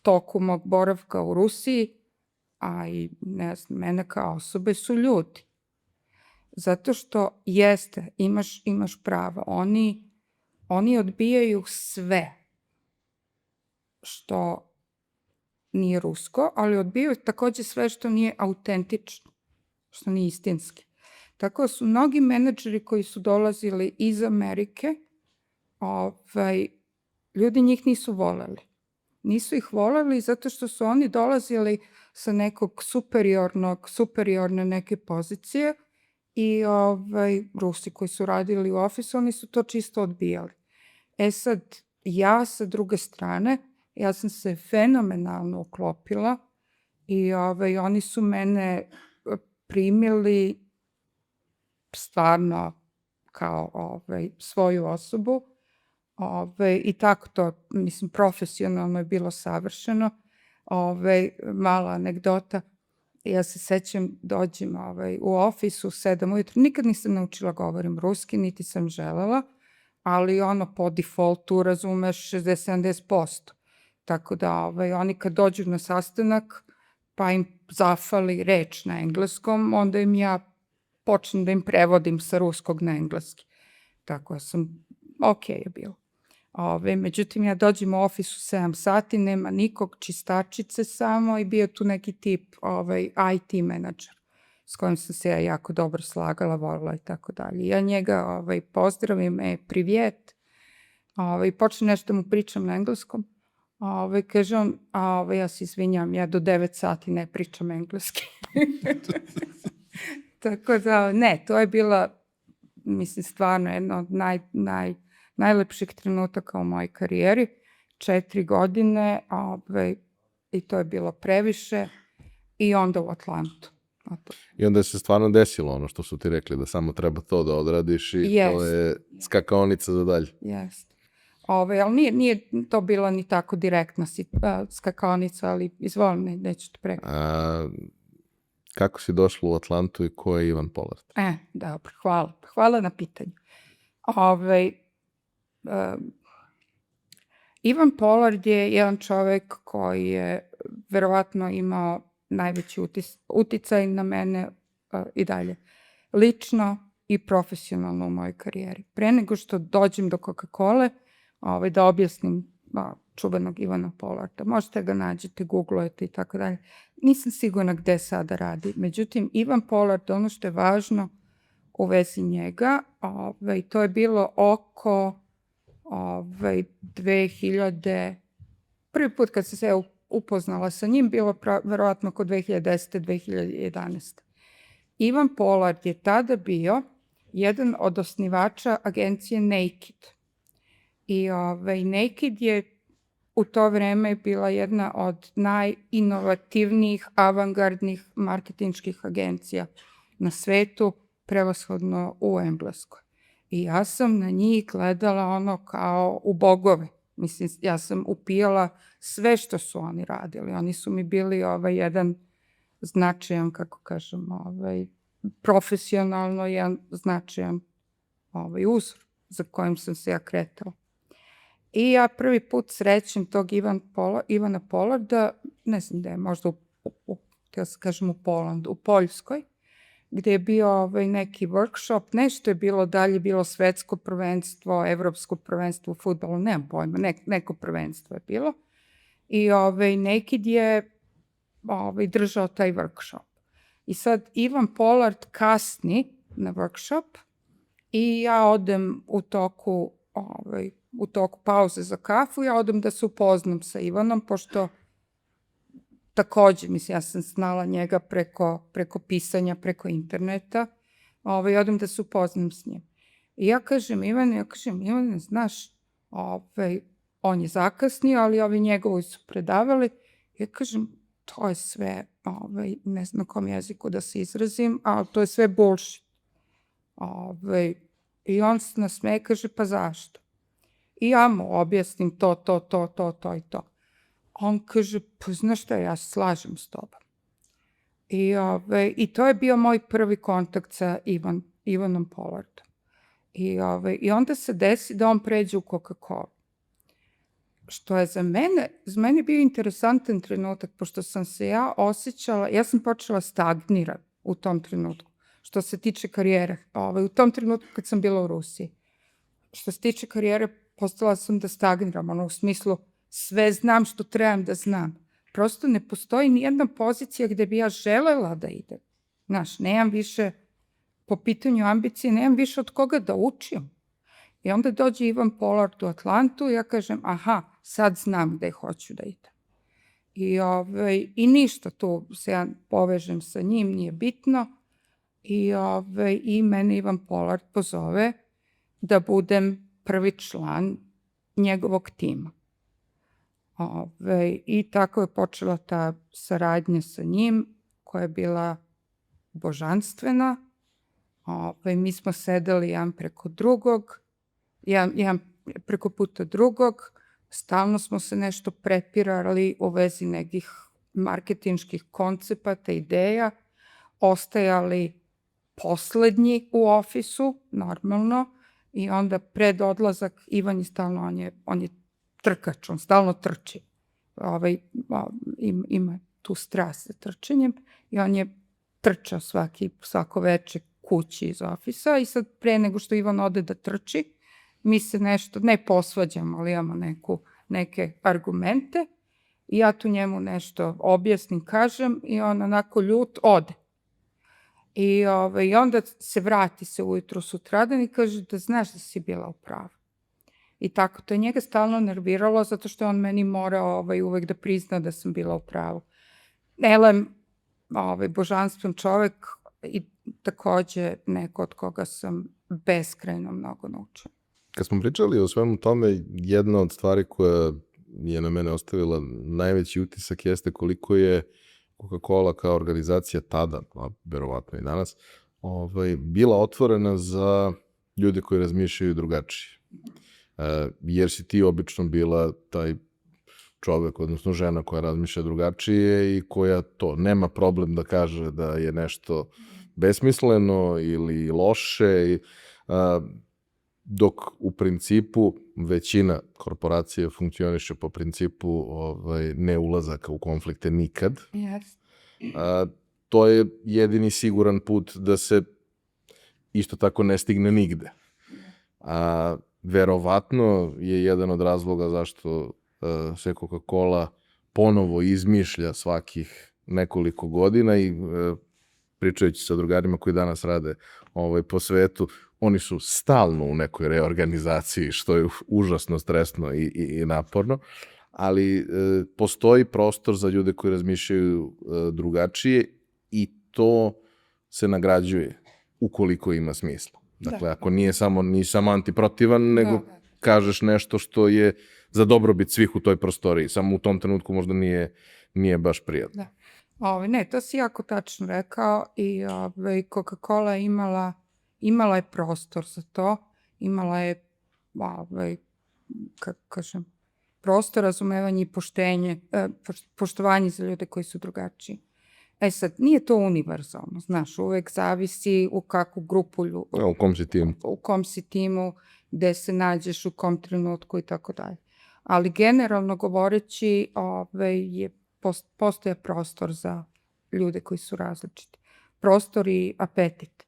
S2: toku mog boravka u Rusiji, a i mene kao osobe, su ljudi. Zato što jeste, imaš pravo, oni odbijaju sve što nije rusko, ali odbijaju takođe sve što nije autentično, što nije istinski. Tako su mnogi menadžeri koji su dolazili iz Amerike, ljudi njih nisu voleli. Nisu ih voleli zato što su oni dolazili sa nekog superiorne neke pozicije i Rusi koji su radili u ofisu, oni su to čisto odbijali. Sad, ja sa druge strane, ja sam se fenomenalno uklopila i oni su mene primili stvarno kao svoju osobu i tako to, mislim, profesionalno je bilo savršeno. Mala anegdota, ja se sećam, dođem u ofis u 7 ujutru, nikad nisam naučila govorim ruski, niti sam želela, ali po defaultu razumeš 60-70%. Tako da oni kad dođu na sastanak, pa im zafali reč na engleskom, onda im ja počnem da im prevodim sa ruskog na engleski. Tako sam, je bilo. Međutim, ja dođem u ofis u 7 sati, nema nikog, čistačice samo i bio tu neki tip IT menadžer s kojim sam se ja jako dobro slagala, volila i tako dalje. Ja njega pozdravim, privijet, počne nešto mu pričam na engleskom. Kaže on, ja se izvinjam, ja do 9 sati ne pričam engleski. Tako da, ne, to je bila, mislim, stvarno jedna od najlepših trenutaka u mojoj karijeri. 4 godine i to je bilo previše i onda u Atlantu.
S1: I onda se stvarno desilo ono što su ti rekli, da samo treba to da odradiš i to je skakaonica za dalje.
S2: Jeste. Ali nije to bila ni tako direktna skakaonica, ali izvolim, neću te prekati.
S1: Kako si došla u Atlantu i ko je Ivan Pollard?
S2: Dobro, hvala. Hvala na pitanju. Ivan Pollard je jedan čovek koji je verovatno imao najveći uticaj na mene i dalje. Lično i profesionalno u mojoj karijeri. Pre nego što dođem do Coca-Cola, da objasnim čuvenog Ivana Pollarda. Možete ga nađete, googlujete i tako dalje. Nisam sigurna gde sada radi. Međutim, Ivan Pollard, ono što je važno u vezi njega, to je bilo oko 2000, prvi put kad sam se upoznala sa njim, bilo verovatno oko 2010. 2011. Ivan Pollard je tada bio jedan od osnivača agencije Naked. I Naked je u to vreme bila jedna od najinovativnijih, avangardnih marketinških agencija na svetu, prevashodno u Engleskoj. I ja sam na njih gledala kao u bogove. Mislim, ja sam upijala sve što su oni radili. Oni su mi bili jedan značajan, kako kažem, profesionalno jedan značajan uzor za kojim sam se ja kretala. I ja prvi put srećem tog Ivana Pollarda, ne znam da je možda htjela se kažem u Poljskoj, gde je bio neki workshop, nešto je bilo dalje, bilo svetsko prvenstvo, evropsko prvenstvo u fudbalu, nemam pojma, neko prvenstvo je bilo. I Naked je držao taj workshop. I sad Ivan Pollard kasni na workshop i ja odem u toku pauze za kafu, ja odem da se upoznam sa Ivanom, pošto takođe, mislim, ja sam znala njega preko pisanja, preko interneta, odem da se upoznam s njim. I ja kažem, Ivane, znaš, on je zakasnio, ali ovi njegovi su predavali. Ja kažem, to je sve, ne znam na kom jeziku da se izrazim, ali to je sve bullshit. I on se nasmeje, kaže, pa zašto? I ja mu objasnim to i to. On kaže, pa znaš šta, ja se slažem s tobom. I to je bio moj prvi kontakt sa Ivanom Pollardom. I onda se desi da on pređe u Coca-Cola. Što je za mene bio interesantan trenutak, pošto sam se ja osjećala, ja sam počela stagnirati u tom trenutku, što se tiče karijere, u tom trenutku kad sam bila u Rusiji. Što se tiče karijere, postala sam da stagniram, u smislu sve znam što trebam da znam. Prosto ne postoji nijedna pozicija gde bi ja želela da idem. Znaš, nemam više, po pitanju ambicije, nemam više od koga da učim. I onda dođe Ivan Pollard u Atlantu i ja kažem, aha, sad znam gde hoću da idem. I ništa, tu se ja povežem sa njim, nije bitno. I mene Ivan Pollard pozove da budem prvi član njegovog tima. I tako je počela ta saradnja sa njim, koja je bila božanstvena. Mi smo sedeli jedan preko drugog, jedan preko puta drugog, stalno smo se nešto prepirali u vezi nekih marketinških koncepata, ideja, ostajali poslednji u ofisu, normalno, i onda pred odlazak Ivan je stalno, on je trkač, on stalno trči. Ima tu strast za trčanjem i on je trčao svako veče kući iz ofisa i sad pre nego što Ivan ode da trči, mi se nešto, ne posvađamo, ali imamo neke argumente i ja tu njemu nešto objasnim, kažem i on onako ljut ode. I onda se vrati se ujutru sutradan i kaže da znaš da si bila u pravu. I tako, to je njega stalno nerviralo zato što on meni morao uvek da prizna da sam bila u pravu. Elem, božanstven čovek i takođe neko od koga sam beskrajno mnogo naučila.
S1: Kad smo pričali o svemu tome, jedna od stvari koja je na mene ostavila najveći utisak jeste koliko je Coca-Cola kao organizacija tada, a verovatno i danas, bila otvorena za ljude koji razmišljaju drugačije. Jer si ti obično bila taj čovek, odnosno žena koja razmišlja drugačije i koja to nema problem da kaže da je nešto besmisleno ili loše, dok u principu većina korporacija funkcioniše po principu ne ulazaka u konflikte nikad.
S2: Yes.
S1: To je jedini siguran put da se isto tako ne stigne nigde. Verovatno je jedan od razloga zašto se Coca-Cola ponovo izmišlja svakih nekoliko godina i pričajući sa drugarima koji danas rade po svetu, oni su stalno u nekoj reorganizaciji, što je užasno stresno i naporno, ali postoji prostor za ljude koji razmišljaju drugačije i to se nagrađuje ukoliko ima smisla. Dakle, ako nije samo antiprotivan, nego kažeš nešto što je za dobrobit svih u toj prostoriji. Samo u tom trenutku možda nije baš prijatno.
S2: Ne, to si jako tačno rekao i Coca-Cola imala je prostor za to, imala je, kako kažem, prostor, razumevanje i poštovanje za ljude koji su drugačiji. Sad, nije to univerzalno, znaš, uvek zavisi u kakvu grupu ljudi,
S1: u kom si timu.
S2: U kom si timu, gde se nađeš, u kom trenutku i tako dalje. Ali generalno govoreći, postoje prostor za ljude koji su različiti. Prostor i apetit.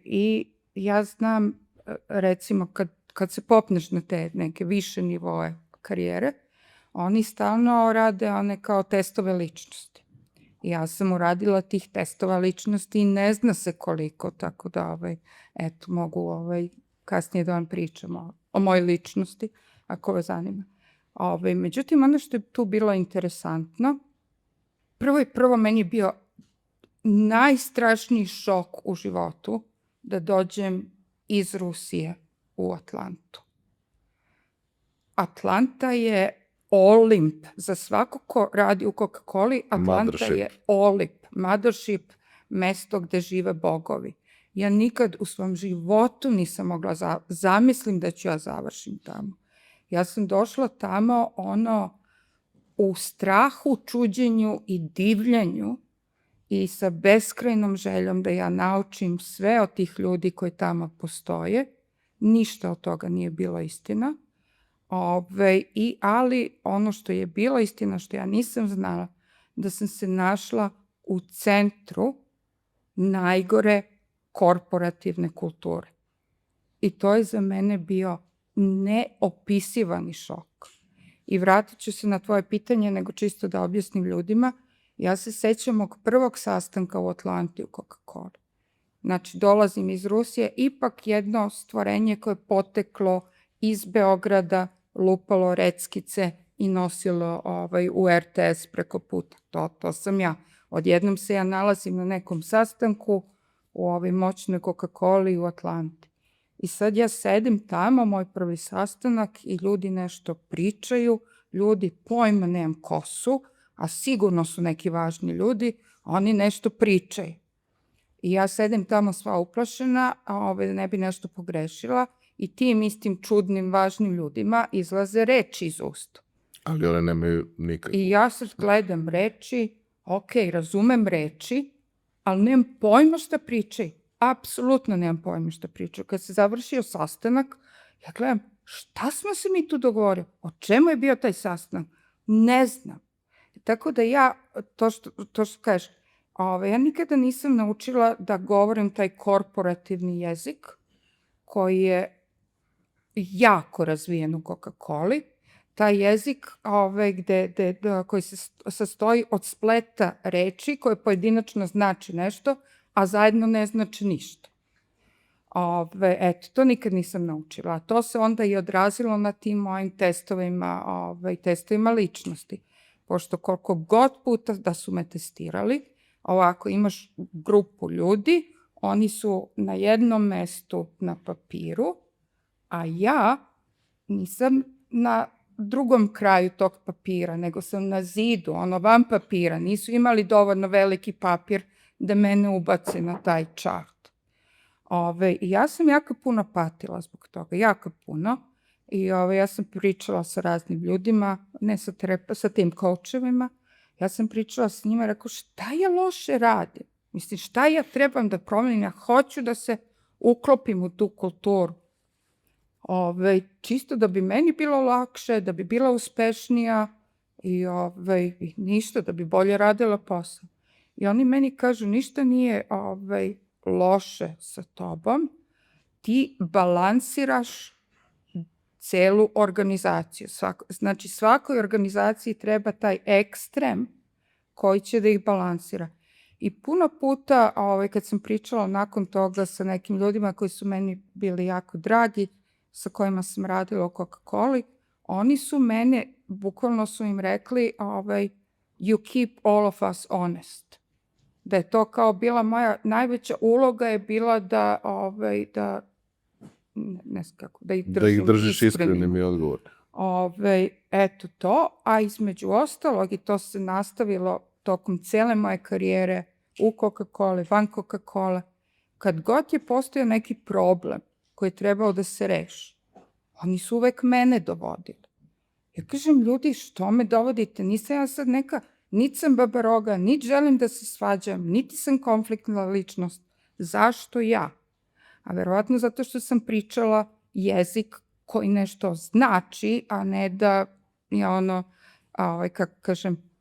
S2: I ja znam, recimo, kad se popneš na te neke više nivoe karijere, oni stalno rade one kao testove ličnosti. Ja sam uradila tih testova ličnosti i ne zna se koliko, tako da, eto, mogu kasnije da vam pričam o mojoj ličnosti, ako vas zanima. Međutim, ono što je tu bilo interesantno, prvo meni je bio najstrašniji šok u životu da dođem iz Rusije u Atlantu. Atlanta je Olimp. Za svako ko radi u Coca-Coli, Atlanta je Olimp. Mothership, mesto gde žive bogovi. Ja nikad u svom životu nisam mogla zamislim da ću ja završim tamo. Ja sam došla tamo u strahu, čuđenju i divljenju i sa beskrajnom željom da ja naučim sve od tih ljudi koji tamo postoje. Ništa od toga nije bilo istina. Ali ono što je bilo istina, što ja nisam znala, da sam se našla u centru najgore korporativne kulture. I to je za mene bio neopisivani šok. I vratit ću se na tvoje pitanje, nego čisto da objasnim ljudima. Ja se sećam mog prvog sastanka u Atlanti u Coca-Cola. znači dolazim iz Rusije, ipak jedno stvorenje koje je poteklo iz Beograda, lupalo reckice i nosilo u RTS preko puta. To sam ja. Odjednom se ja nalazim na nekom sastanku u ovoj moćnoj Coca-Coli u Atlanti. I sad ja sedim tamo, moj prvi sastanak, i ljudi nešto pričaju, ljudi pojma nemam ko su, a sigurno su neki važni ljudi, oni nešto pričaju. I ja sedim tamo sva uplašena, da ne bi nešto pogrešila, i tim istim čudnim, važnim ljudima izlaze reči iz usta.
S1: Ali one nemaju nikak.
S2: I ja sad gledam reči, ok, razumem reči, ali nemam pojma šta pričaju. Apsolutno nemam pojma šta pričaju. Kad se završio sastanak, ja gledam, šta smo se mi tu dogovorili? O čemu je bio taj sastanak? Ne znam. Tako da ja, to što kažeš, ja nikada nisam naučila da govorim taj korporativni jezik, koji je jako razvijen u Coca-Coli. Taj jezik koji se sastoji od spleta reči koje pojedinačno znači nešto, a zajedno ne znači ništa. To nikad nisam naučila. To se onda i odrazilo na tim mojim testovima ličnosti. Pošto koliko god puta da su me testirali, ovako imaš grupu ljudi, oni su na jednom mestu na papiru, a ja nisam na drugom kraju tog papira, nego sam na zidu, van papira. Nisu imali dovoljno veliki papir da mene ubace na taj čart. I ja sam jako puno patila zbog toga, jako puno. I ja sam pričala sa raznim ljudima, ne sa tim coachevima, ja sam pričala s njima, rekao, šta ja loše radim? Mislim, šta ja trebam da promenim? Ja hoću da se uklopim u tu kulturu. Čisto da bi meni bilo lakše, da bi bila uspešnija i ništa, da bi bolje radila posao. I oni meni kažu, ništa nije loše sa tobom, ti balansiraš celu organizaciju. Znači, svakoj organizaciji treba taj ekstrem koji će da ih balansira. I puno puta, kad sam pričala nakon toga sa nekim ljudima koji su meni bili jako dragi, sa kojima sam radila u Coca-Coli, oni su mene, bukvalno su im rekli, you keep all of us honest. Da je to kao bila moja najveća uloga je bila da ne znam kako, da ih
S1: držiš iskrenim i odgovornim.
S2: Eto to, a između ostalog, i to se nastavilo tokom cele moje karijere u Coca-Coli, van Coca-Cola, kad god je postojao neki problem koji je trebao da se reši, oni su uvek mene dovodili. Ja kažem, ljudi, što me dovodite? Nisam ja sad neka, niti sam babaroga, niti želim da se svađam, niti sam konfliktna ličnost. Zašto ja? A verovatno zato što sam pričala jezik koji nešto znači, a ne da je kako kažem,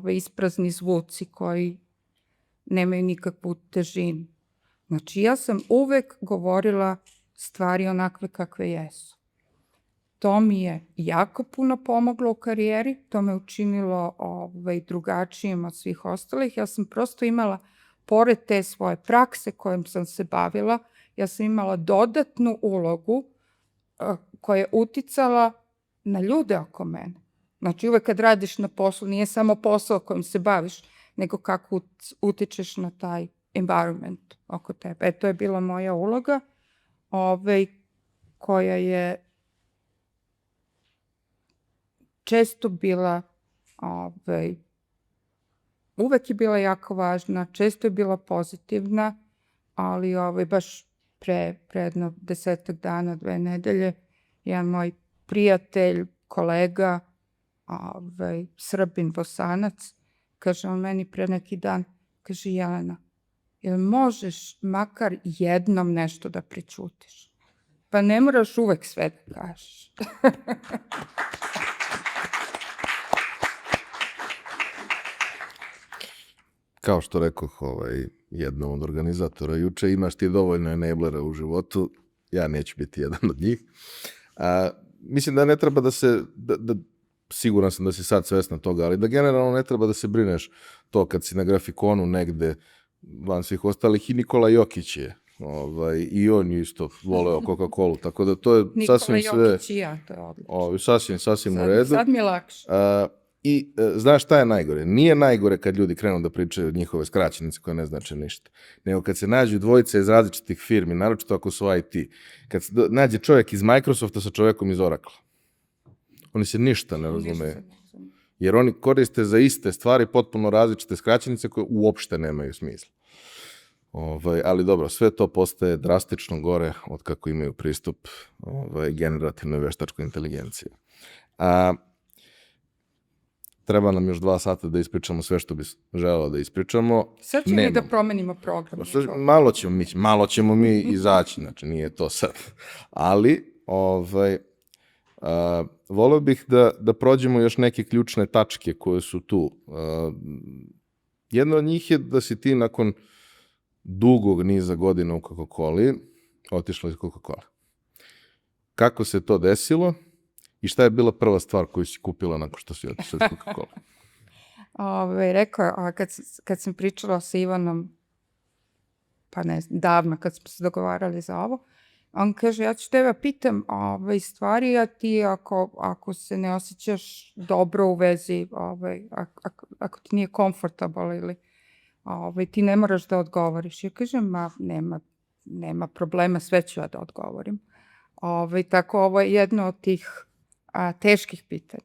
S2: isprazni zvuci koji nemaju nikakvu težinu. Znači, ja sam uvek govorila stvari onakve kakve jesu. To mi je jako puno pomoglo u karijeri, to me učinilo drugačijim od svih ostalih. Ja sam prosto imala, pored te svoje prakse kojom sam se bavila, ja sam imala dodatnu ulogu koja je uticala na ljude oko mene. Znači, uvek kad radiš na poslu, nije samo posao kojim se baviš, nego kako utičeš na taj environment oko tebe. To je bila moja uloga, koja je često bila, uvek je bila jako važna, često je bila pozitivna, ali baš pre jedno 10 dana, 2 nedelje, jedan moj prijatelj, kolega, Srbin, Bosanac, kaže on meni pre neki dan, kaže, Jelena, jel možeš makar jednom nešto da prećutiš? Pa ne moraš uvek sve da kažeš.
S1: Kao što rekoh jednom od organizatora juče, imaš ti dovoljno enablera u životu, ja neću biti jedan od njih. Mislim da ne treba da se, siguran sam da si sad svesna toga, ali da generalno ne treba da se brineš to kad si na grafikonu negde van svih ostalih, i Nikola Jokić je. I on je isto voleo Coca-Colu, tako da to je sasvim
S2: Nikola
S1: sve...
S2: Jokić i ja, to je odlično.
S1: Sasvim u redu.
S2: Sad mi je lakše.
S1: Znaš šta je najgore? Nije najgore kad ljudi krenu da pričaju njihove skraćenice koje ne znače ništa. Nego kad se nađu dvojice iz različitih firmi, naročito ako su IT. Kad se nađe čovjek iz Microsofta sa čovjekom iz Oracle. Oni se ništa ne razumeju. Jer oni koriste za iste stvari potpuno različite skraćenice koje uopšte nemaju smisla. Ali dobro, sve to postaje drastično gore od kako imaju pristup generativnoj veštačkoj inteligenciji. Treba nam još 2 sata da ispričamo sve što bi želeo da ispričamo.
S2: Sad ćemo mi da promenimo program.
S1: Malo ćemo mi izaći, znači nije to sad. Ali, voleo bih da prođemo još neke ključne tačke koje su tu. Jedna od njih je da si ti nakon dugog niza godina u Coca-Coli otišla iz Coca-Cola. Kako se to desilo i šta je bila prva stvar koju si kupila nakon što si otišla iz Coca-Cola?
S2: Rekao, kad sam pričala sa Ivanom, pa ne znam, davno kad smo se dogovarali za ovo, on kaže, ja ću tebe pitam stvari, a ti ako se ne osjećaš dobro u vezi, ako ti nije komfortable ili ti ne moraš da odgovoriš. Ja kažem, nema problema, sve ću ja da odgovorim. Tako ovo je jedno od tih teških pitanja.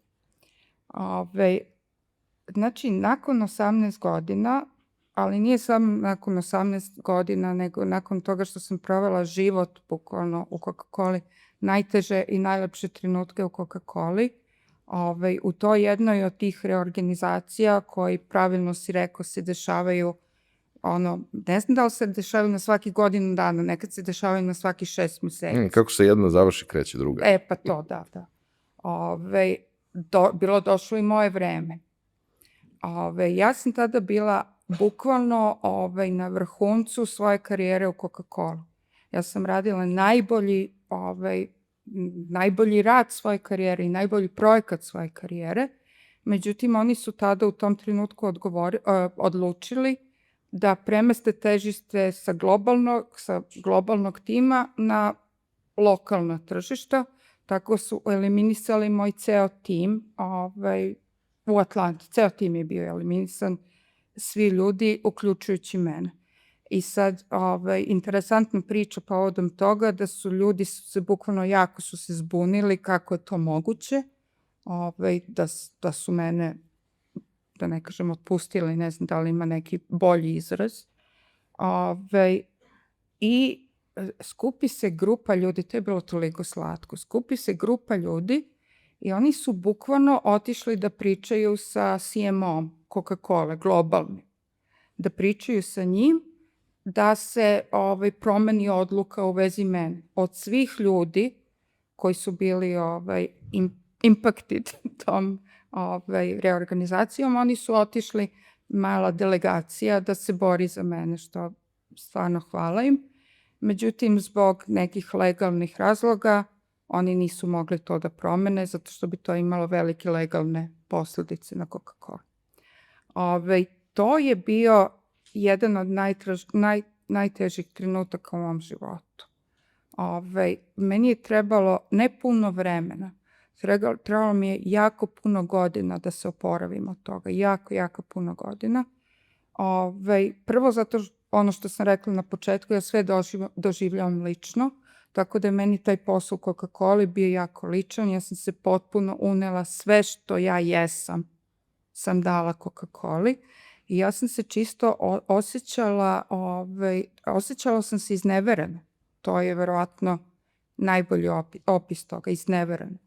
S2: Znači, nakon 18 godina, ali nije samo nakon 18 godina, nego nakon toga što sam provela život bukvalno u Coca-Coli, najteže i najlepše trenutke u Coca-Coli, u to jednoj od tih reorganizacija koji, pravilno si rekao, se dešavaju, ne znam da li se dešavaju na svaki godinu dana, nekad se dešavaju na svaki 6 meseci.
S1: Kako se jedna završi, kreće druga.
S2: Pa to, da. Bilo došlo i moje vreme. Ja sam tada bila bukvalno na vrhuncu svoje karijere u Coca-Coli. Ja sam radila najbolji rad svoje karijere i najbolji projekat svoje karijere. Međutim, oni su tada u tom trenutku odlučili da premeste težište sa globalnog tima na lokalna tržišta. Tako su eliminisali moj ceo tim u Atlanti. Ceo tim je bio eliminisan, svi ljudi, uključujući mene. I sad, interesantna priča povodom toga da su ljudi bukvalno jako su se zbunili kako je to moguće, da su mene, da ne kažem, otpustili, ne znam da li ima neki bolji izraz. I skupi se grupa ljudi, to je bilo toliko slatko, skupi se grupa ljudi i oni su bukvalno otišli da pričaju sa CMO-om Coca-Cola, globalni. Da pričaju sa njim, da se promeni odluka u vezi mene. Od svih ljudi koji su bili impacted tom reorganizacijom, oni su otišli, mala delegacija, da se bori za mene, što stvarno hvala im. Međutim, zbog nekih legalnih razloga, oni nisu mogli to da promene, zato što bi to imalo velike legalne posljedice na Coca-Cola. To je bio jedan od najtežih trenutaka u mom životu. Meni je trebalo ne puno vremena, trebalo mi je jako puno godina da se oporavim od toga, jako puno godina. Prvo zato ono što sam rekla na početku, ja sve doživljavam lično, tako da je meni taj posao u Coca-Coli bio jako ličan, ja sam se potpuno unela, sve što ja jesam sam dala Coca-Coli i ja sam se čisto osjećala sam se izneverena. To je verovatno najbolji opis toga, izneverena.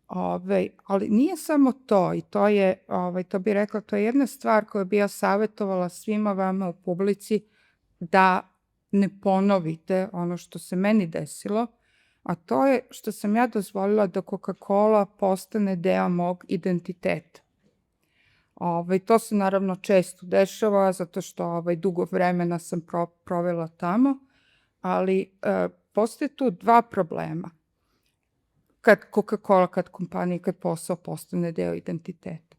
S2: Ali nije samo to, i to bih rekla, to je jedna stvar koju bi ja savjetovala svima vama u publici da ne ponovite ono što se meni desilo, a to je što sam ja dozvolila da Coca-Cola postane deo mog identiteta. To se naravno često dešava, zato što dugo vremena sam provela tamo, ali postoje tu 2 problema. Kad Coca-Cola, kad kompanija, kad posao postane deo identiteta.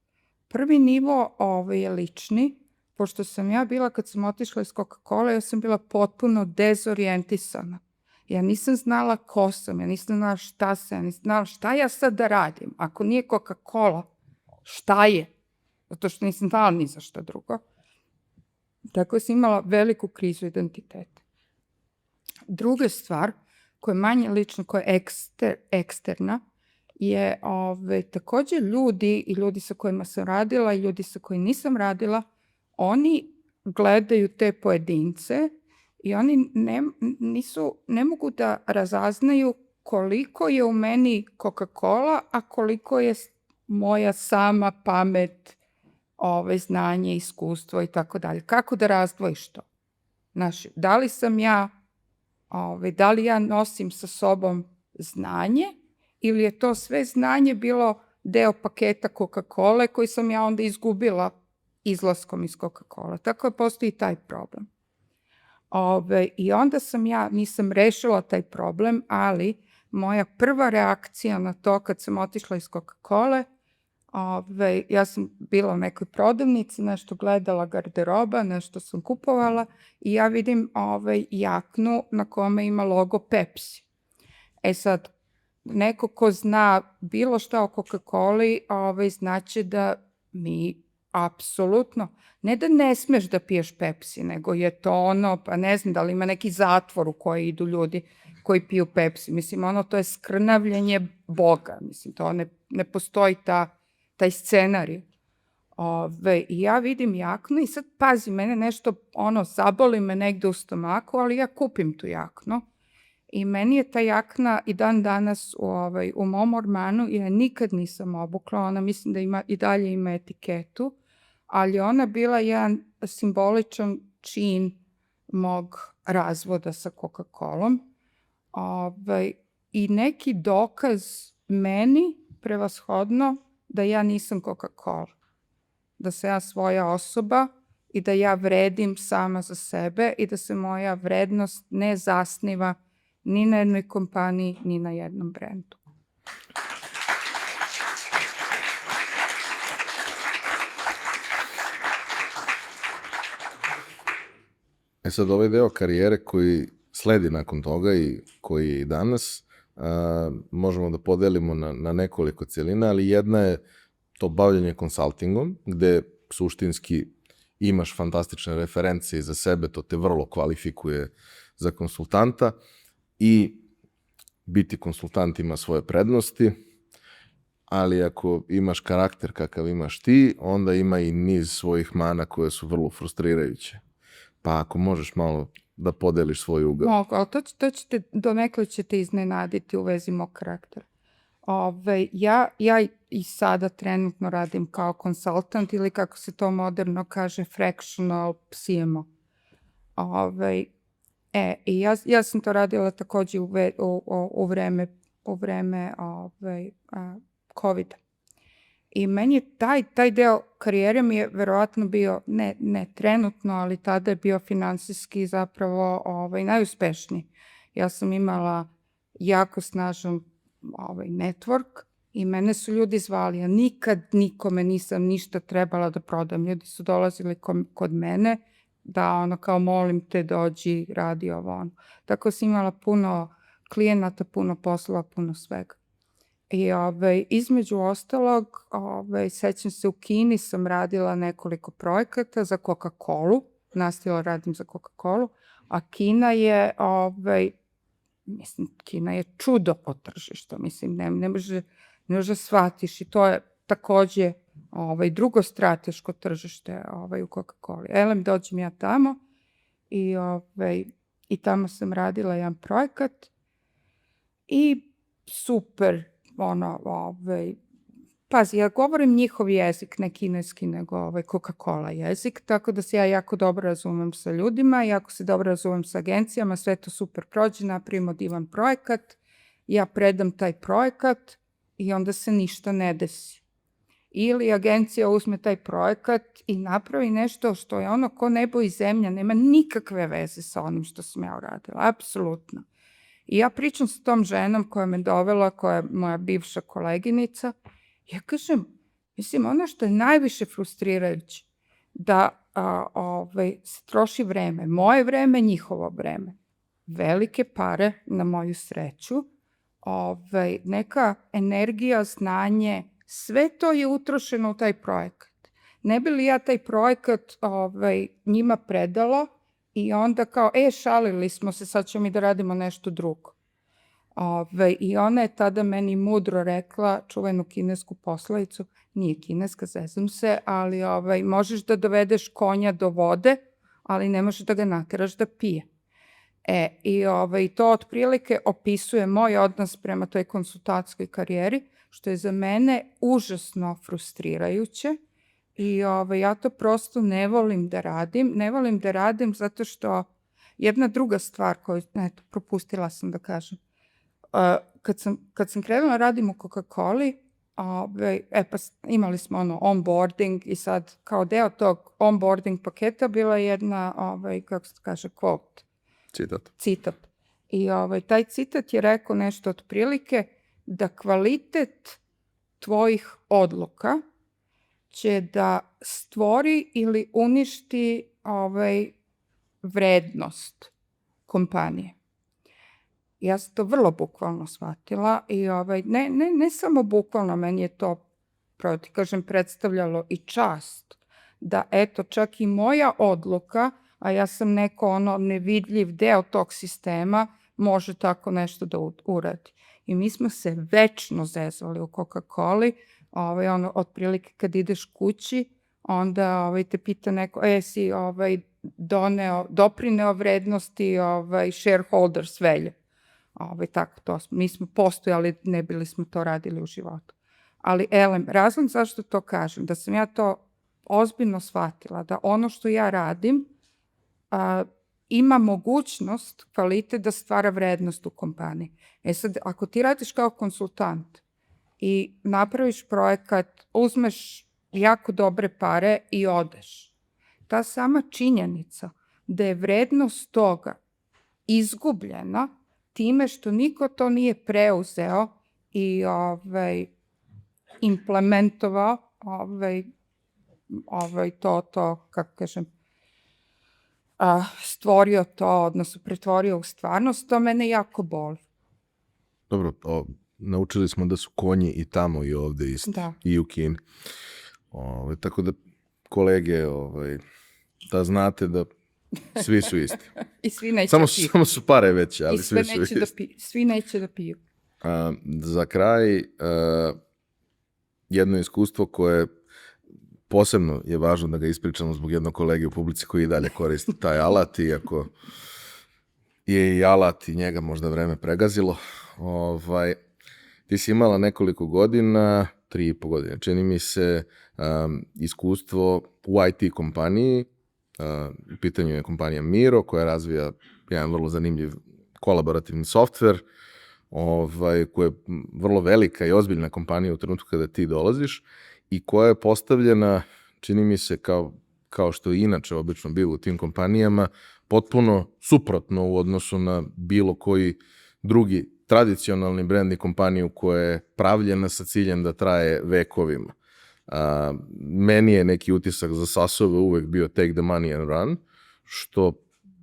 S2: Prvi nivo je lični, pošto sam ja bila, kad sam otišla iz Coca-Cola, ja sam bila potpuno dezorijentisana. Ja nisam znala ko sam, ja nisam znala šta sam, ja nisam znala šta ja sad da radim. Ako nije Coca-Cola, šta je? Zato što nisam znala ni za šta drugo. Tako sam imala veliku krizu identiteta. Druga stvar, koja je manje lična, koja je eksterna, je takođe ljudi i ljudi sa kojima sam radila i ljudi sa kojima nisam radila, oni gledaju te pojedince i oni ne mogu da razaznaju koliko je u meni Coca-Cola, a koliko je moja sama pamet, znanje, iskustvo i tako dalje. Kako da razdvojiš to? Znaš, da li sam ja, da li ja nosim sa sobom znanje ili je to sve znanje bilo deo paketa Coca-Cola koji sam ja onda izgubila izlaskom iz Coca-Cola. Tako je postoji taj problem. I onda nisam rešila taj problem, ali moja prva reakcija na to kad sam otišla iz Coca-Cola, ja sam bila u nekoj prodavnici, nešto gledala garderoba, nešto sam kupovala i ja vidim jaknu na kome ima logo Pepsi. Sad, neko ko zna bilo šta o Coca-Coli, znaće da mi apsolutno, ne da ne smeš da piješ Pepsi, nego je to pa ne znam da li ima neki zatvor u koji idu ljudi koji piju Pepsi. Mislim, to je skrnavljenje Boga. Mislim, to ne postoji taj scenarij. I ja vidim jaknu i sad pazi, mene nešto, zaboli me negde u stomaku, ali ja kupim tu jaknu. I meni je ta jakna i dan danas u mom ormanu, ja nikad nisam obukla, ona mislim da i dalje ima etiketu, ali ona bila jedan simboličan čin mog razvoda sa Coca-Colom. I neki dokaz meni prevashodno da ja nisam Coca-Cola, da sam ja svoja osoba i da ja vredim sama za sebe i da se moja vrednost ne zasniva ni na jednoj kompaniji, ni na jednom brendu.
S1: Sad ovaj deo karijere koji sledi nakon toga i koji je i danas, možemo da podelimo na nekoliko celina, ali jedna je to bavljanje konsaltingom, gde suštinski imaš fantastične reference iza sebe, to te vrlo kvalifikuje za konsultanta i biti konsultant ima svoje prednosti, ali ako imaš karakter kakav imaš ti, onda ima i niz svojih mana koje su vrlo frustrirajuće. Pa ako možeš malo da podeliš svoj ugao.
S2: Mogu, ali donekle ćete iznenaditi u vezi mog karaktera. Ja i sada trenutno radim kao konsultant ili kako se to moderno kaže fractional PMO. I ja sam to radila takođe u vreme COVID-a. I meni je taj deo karijere mi je verovatno bio, ne trenutno, ali tada je bio finansijski zapravo najuspešniji. Ja sam imala jako snažan network i mene su ljudi zvali. Ja nikad nikome nisam ništa trebala da prodam. Ljudi su dolazili kod mene da kao molim te dođi, radi ovo. Tako sam imala puno klijenata, puno poslova, puno svega. I između ostalog, sećam se u Kini sam radila nekoliko projekata za Coca-Colu, nastavila radim za Coca-Colu, a Kina je, Kina je čudo po tržištu, mislim, ne može shvatiš i to je takođe drugo strateško tržište u Coca-Coli. Elem, dođem ja tamo i tamo sam radila jedan projekat i super, pazi, ja govorim njihov jezik, ne kineski, nego Coca-Cola jezik, tako da se ja jako dobro razumem sa ljudima, jako se dobro razumem sa agencijama, sve to super prođe, napravimo divan projekat, ja predam taj projekat i onda se ništa ne desi. Ili agencija uzme taj projekat i napravi nešto što je ko nebo i zemlja, nema nikakve veze sa onim što sam ja uradila, apsolutno. I ja pričam sa tom ženom koja me dovela, koja je moja bivša koleginica. Ja kažem, mislim, ono što je najviše frustrirajuće, da se troši vreme, moje vreme, njihovo vreme, velike pare na moju sreću, neka energija, znanje, sve to je utrošeno u taj projekat. Ne bi li ja taj projekat njima predala i onda kao, šalili smo se, sad ćemo mi da radimo nešto drugo. I ona je tada meni mudro rekla čuvenu kinesku poslovicu, nije kineska, zezam se, ali možeš da dovedeš konja do vode, ali ne možeš da ga nateraš da pije. I to otprilike opisuje moj odnos prema toj konsultantskoj karijeri, što je za mene užasno frustrirajuće i ja to prosto ne volim da radim. Ne volim da radim zato što jedna druga stvar koju, propustila sam da kažem, kad sam krenula radim u Coca-Coli, pa imali smo onboarding i sad kao deo tog onboarding paketa bila je jedna, kako se kaže, quote. Citat. I taj citat je rekao nešto otprilike da kvalitet tvojih odluka će da stvori ili uništi vrednost kompanije. Ja sam to vrlo bukvalno shvatila i ne samo bukvalno, meni je to, pravo ti kažem, predstavljalo i čast da eto čak i moja odluka, a ja sam neko nevidljiv deo tog sistema, može tako nešto da uradi. I mi smo se večno zezvali u Coca-Coli, otprilike kad ideš kući, onda te pita neko, si doprineo vrednosti shareholders value. Tako to, mi smo postojali, ne bili smo to radili u životu. Ali razlog zašto to kažem, da sam ja to ozbiljno shvatila, da ono što ja radim ima mogućnost, kvalitet da stvara vrednost u kompaniji. Sad, ako ti radiš kao konsultant i napraviš projekat, uzmeš jako dobre pare i odeš, ta sama činjenica da je vrednost toga izgubljena time što niko to nije preuzeo i implementovao to, kako kažem, stvorio to, odnosno pretvorio u stvarnost, to mene jako boli.
S1: Dobro, naučili smo da su konji i tamo i ovde isti, i u Kini. Tako da, kolege, da znate da svi su isti.
S2: I svi neće da piju.
S1: Samo su pare veće, ali svi su isti.
S2: Svi neće da piju.
S1: Za kraj, jedno iskustvo koje posebno je važno da ga ispričamo zbog jednog kolege u publici koji i dalje koristi taj alat, iako je i alat i njega možda vreme pregazilo. Ti si imala nekoliko godina, 3,5 godine, čini mi se, iskustvo u IT kompaniji. U pitanju je kompanija Miro, koja razvija jedan vrlo zanimljiv kolaborativni softver, koja je vrlo velika i ozbiljna kompanija u trenutku kada ti dolaziš i koja je postavljena, čini mi se, kao što je inače obično bilo u tim kompanijama, potpuno suprotno u odnosu na bilo koji drugi tradicionalni brend i kompaniju koja je pravljena sa ciljem da traje vekovima. Meni je neki utisak za Sasove uvek bio take the money and run, što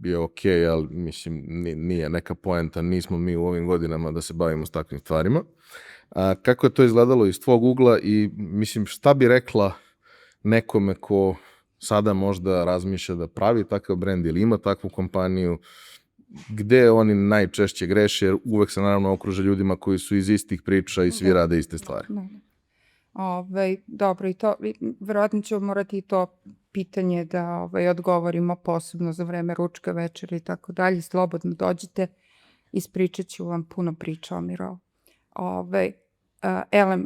S1: je okej, ali mislim nije neka poenta, nismo mi u ovim godinama da se bavimo s takvim stvarima. Kako je to izgledalo iz tvog ugla i mislim šta bi rekla nekome ko sada možda razmišlja da pravi takav brend ili ima takvu kompaniju, gde oni najčešće greše, jer uvek se naravno okruže ljudima koji su iz istih priča i svi rade iste stvari.
S2: Dobro, i to, verovatno ćemo morati i to pitanje da odgovorimo posebno za vreme ručka, večeri i tako dalje. Slobodno dođite, ispričat ću vam puno priča o Miro.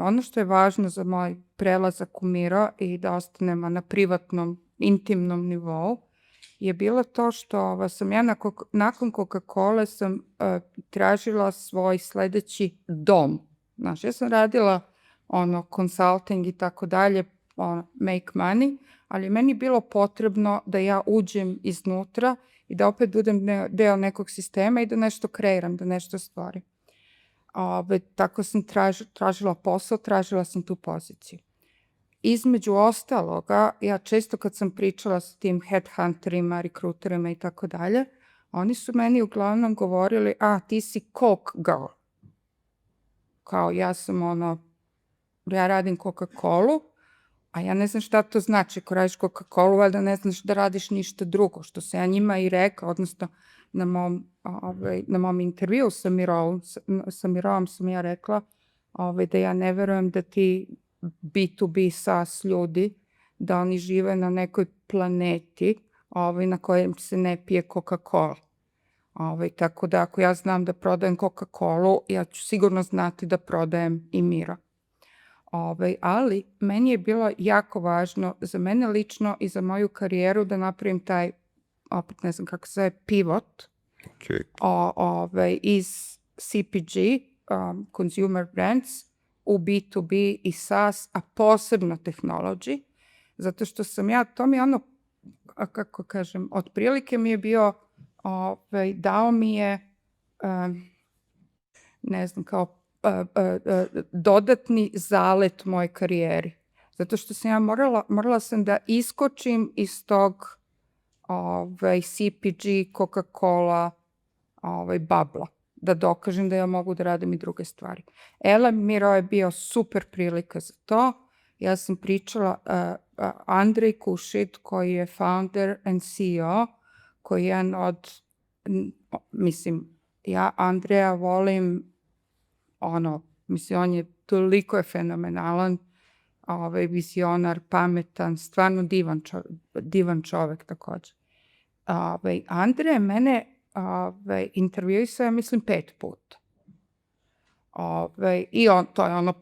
S2: Ono što je važno za moj prelazak u Miro i da ostanemo na privatnom, intimnom nivou, je bilo to što sam ja nakon Coca-Cola sam tražila svoj sledeći dom. Znaš, ja sam radila consulting i tako dalje, make money, ali meni je bilo potrebno da ja uđem iznutra i da opet budem deo nekog sistema i da nešto kreiram, da nešto stvorim. Tako sam tražila posao, tražila sam tu poziciju. između ostaloga, ja često kad sam pričala sa tim headhunterima, rekruterima i tako dalje, oni su meni uglavnom govorili, ti si Coke girl. Kao ja sam ja radim Coca-Colu, a ja ne znam šta to znači. Ako radiš Coca-Colu, valjda ne znaš da radiš ništa drugo, što se ja njima i rekao, odnosno na mom intervju sa Mirovom sam ja rekla da ja ne verujem da ti B2B SaaS ljudi, da oni žive na nekoj planeti na kojem se ne pije Coca-Cola. Tako da ako ja znam da prodajem Coca-Colu, ja ću sigurno znati da prodajem i Miro. Ali meni je bilo jako važno za mene lično i za moju karijeru da napravim taj, opet ne znam kako se zove, pivot iz CPG, Consumer Brands, u B2B i SaaS, a posebno technology, zato što sam ja, to mi je kako kažem, otprilike mi je bio, dao mi je, ne znam, kao dodatni zalet moje karijeri. Zato što sam ja morala sam da iskočim iz tog CPG, Coca-Cola babla, da dokažem da ja mogu da radim i druge stvari. Miro je bio super prilika za to. Ja sam pričala, Andrej Kušit, koji je founder and CEO, koji je jedan od, mislim, ja Andreja volim, mislim, on je toliko je fenomenalan, vizionar, pametan, stvarno divan čovek također. Andrej mene intervjuisao, ja mislim, 5 puta. I to je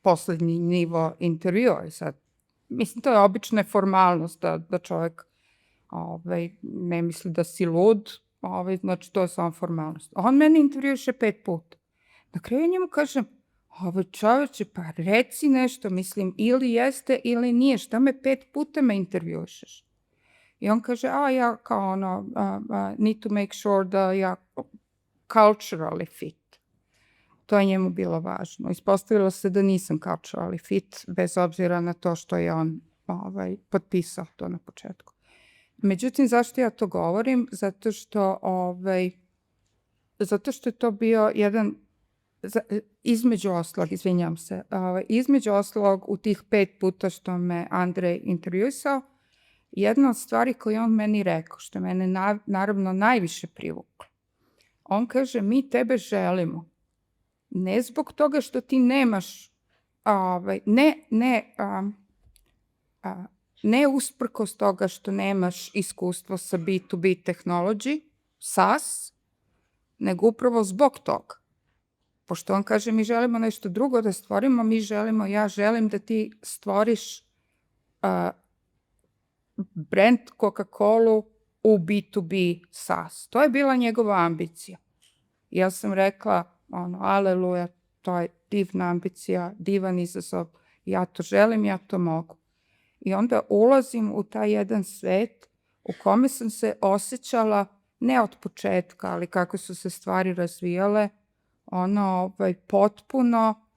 S2: poslednji nivo intervjua. Mislim, to je obična formalnost da čovek ne misli da si lud, znači to je samo formalnost. On mene intervjuiše 5 puta. Na kraju njemu kažem, čoveče, pa reci nešto, mislim, ili jeste ili nije, šta me 5 puta me intervjušeš? I on kaže, ja kao need to make sure da ja culturally fit. To je njemu bilo važno. Ispostavilo se da nisam culturally fit, bez obzira na to što je on potpisao to na početku. Međutim, zašto ja to govorim? Zato što je to bio jedan, između ostalog, izvinjam se, između ostalog u tih 5 puta što me Andrej intervjuisao, jedna od stvari koju on meni rekao, što je mene naravno najviše privuklo. On kaže, mi tebe želimo, ne zbog toga što ti nemaš, ne usprkos toga što nemaš iskustvo sa B2B technology, SaaS, nego upravo zbog toga. Pošto on kaže, mi želimo nešto drugo da stvorimo, ja želim da ti stvoriš brand Coca-Colu u B2B SaaS. To je bila njegova ambicija. Ja sam rekla, aleluja, to je divna ambicija, divan izazov, ja to želim, ja to mogu. I onda ulazim u taj jedan svet u kome sam se osjećala, ne od početka, ali kako su se stvari razvijale, potpuno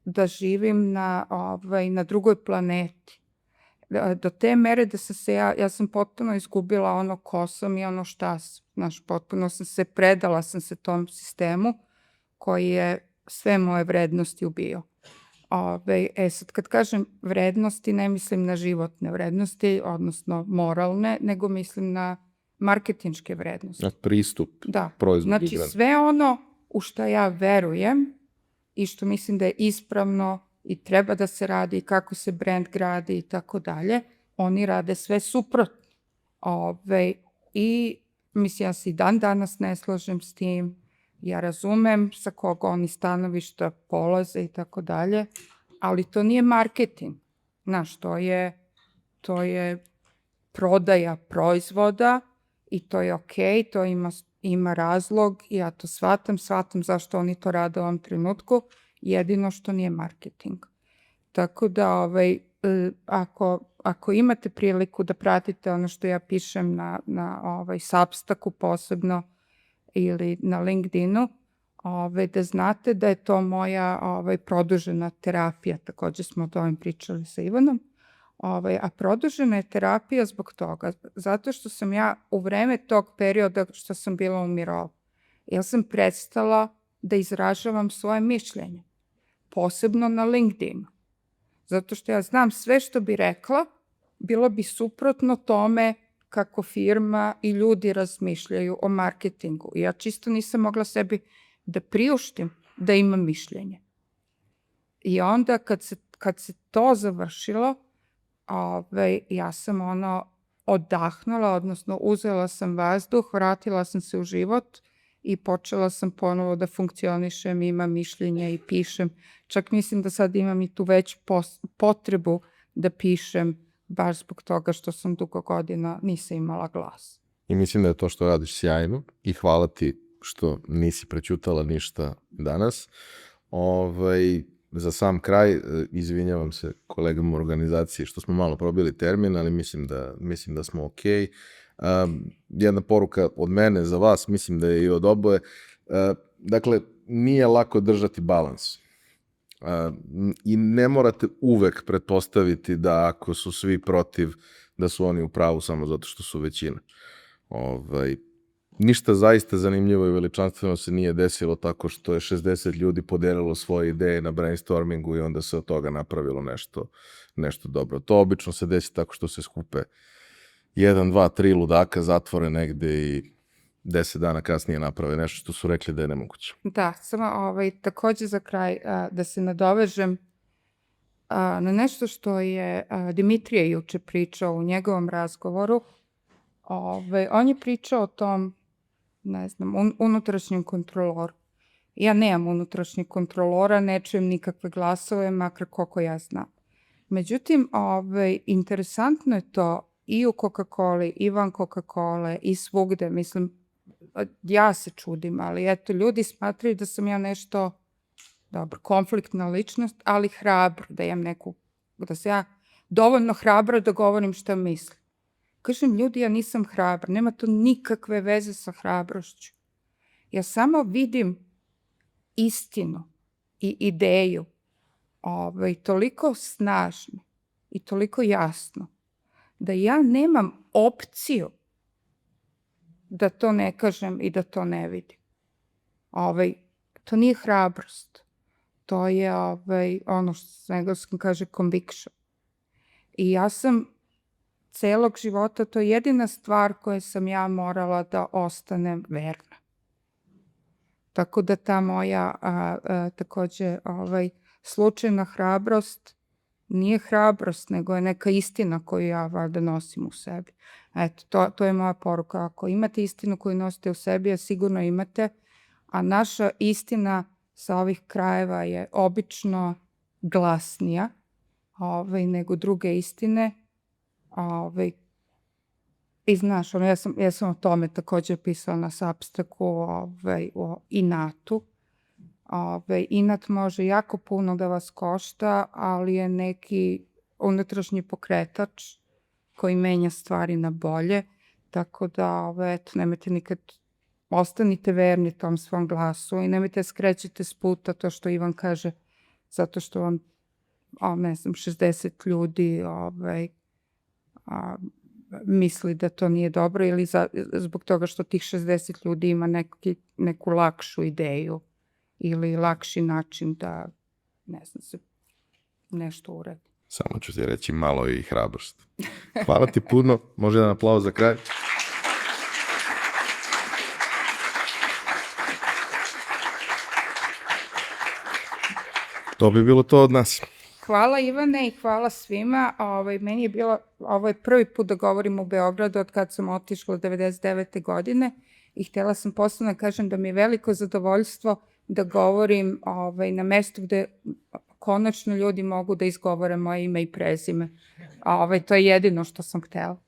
S2: da živim na drugoj planeti. Do te mere da sam ja sam potpuno izgubila ko sam i šta sam. Znaš, potpuno sam se predala tom sistemu koji je sve moje vrednosti ubio. Sad kad kažem vrednosti, ne mislim na životne vrednosti, odnosno moralne, nego mislim na marketinške vrednosti.
S1: Na pristup, proizvod.
S2: Znači sve u što ja verujem i što mislim da je ispravno i treba da se radi i kako se brand gradi i tako dalje, oni rade sve suprotno. I mislim, ja se i dan danas ne slažem s tim, ja razumem sa koga oni stanovišta polaze i tako dalje, ali to nije marketing. Znaš, to je prodaja proizvoda i to je okej, to ima razlog i ja to shvatam zašto oni to rade u ovom trenutku, jedino što nije marketing. Tako da, ako imate priliku da pratite ono što ja pišem na Substacku posebno ili na LinkedInu, Da znate da je to moja produžena terapija, takođe smo o tome pričali sa Ivanom, a produžena je terapija zbog toga, zato što sam ja u vreme tog perioda što sam bila u mirovu, ja sam prestala da izražavam svoje mišljenje, posebno na LinkedInu, zato što ja znam sve što bi rekla, bilo bi suprotno tome kako firma i ljudi razmišljaju o marketingu. Ja čisto nisam mogla sebi da priuštim da imam mišljenje. I onda kad se to završilo, ja sam odahnula, odnosno uzela sam vazduh, vratila sam se u život i počela sam ponovo da funkcionišem, imam mišljenje i pišem. Čak mislim da sad imam i tu već potrebu da pišem, baš zbog toga što sam dugo godina nisam imala glas.
S1: I mislim da je to što radiš sjajno i hvala ti što nisi prećutala ništa danas. Za sam kraj, izvinjavam se kolegama u organizaciji što smo malo probili termin, ali mislim da smo okej. Jedna poruka od mene za vas, mislim da je i od oboje. Dakle, nije lako držati balans. I ne morate uvek pretpostaviti da ako su svi protiv, da su oni u pravu samo zato što su većina. Ništa zaista zanimljivo i veličanstveno se nije desilo tako što je 60 ljudi podelilo svoje ideje na brainstormingu i onda se od toga napravilo nešto dobro. To obično se desi tako što se skupe 1, 2, 3 ludaka, zatvore negde i 10 dana kasnije naprave nešto što su rekli da je nemoguće.
S2: Da, samo takođe za kraj da se nadovežem na nešto što je Dimitrije juče pričao u njegovom razgovoru. On je pričao o tom, ne znam, unutrašnjem kontroloru. Ja nemam unutrašnjeg kontrolora, ne čujem nikakve glasove, makar koliko ja znam. Međutim, interesantno je to i u Coca-Coli, i van Coca-Cole, i svugde, mislim, ja se čudim, ali eto, ljudi smatraju da sam ja nešto, dobro, konfliktna ličnost, ali hrabra, da se ja dovoljno hrabra da govorim šta mislim. Kažem, ljudi, ja nisam hrabra, nema to nikakve veze sa hrabrošću. Ja samo vidim istinu i ideju toliko snažno i toliko jasno da ja nemam opciju da to ne kažem i da to ne vidim. To nije hrabrost. To je ono što se na engleskom kaže conviction. I ja sam celog života, to je jedina stvar koje sam ja morala da ostanem verna. Tako da ta moja takođe slučajna hrabrost nije hrabrost, nego je neka istina koju ja valjda nosim u sebi. Eto, to je moja poruka. Ako imate istinu koju nosite u sebi, a sigurno imate, a naša istina sa ovih krajeva je obično glasnija nego druge istine. I znaš, ja sam o tome takođe pisala na Substacku o inatu. Inat može jako puno da vas košta, ali je neki unutrašnji pokretač koji menja stvari na bolje, tako da, eto, nemojte nikad, ostanite verni tom svom glasu i nemojte skrećete s puta to što Ivan kaže, zato što vam, ne znam, 60 ljudi misli da to nije dobro ili zbog toga što tih 60 ljudi ima neku lakšu ideju ili lakši način da, ne znam, se nešto uradi.
S1: Samo ću ti reći malo i hrabrost. Hvala ti puno. Može jedan aplauz za kraj? To bi bilo to od nas.
S2: Hvala Ivane i hvala svima. Meni je bilo, ovo je prvi put da govorim u Beogradu od kad sam otišla 99. godine i htjela sam posebno da kažem da mi je veliko zadovoljstvo da govorim na mestu gde konačno ljudi mogu da izgovore moje ime i prezime. To je jedino što sam htjela.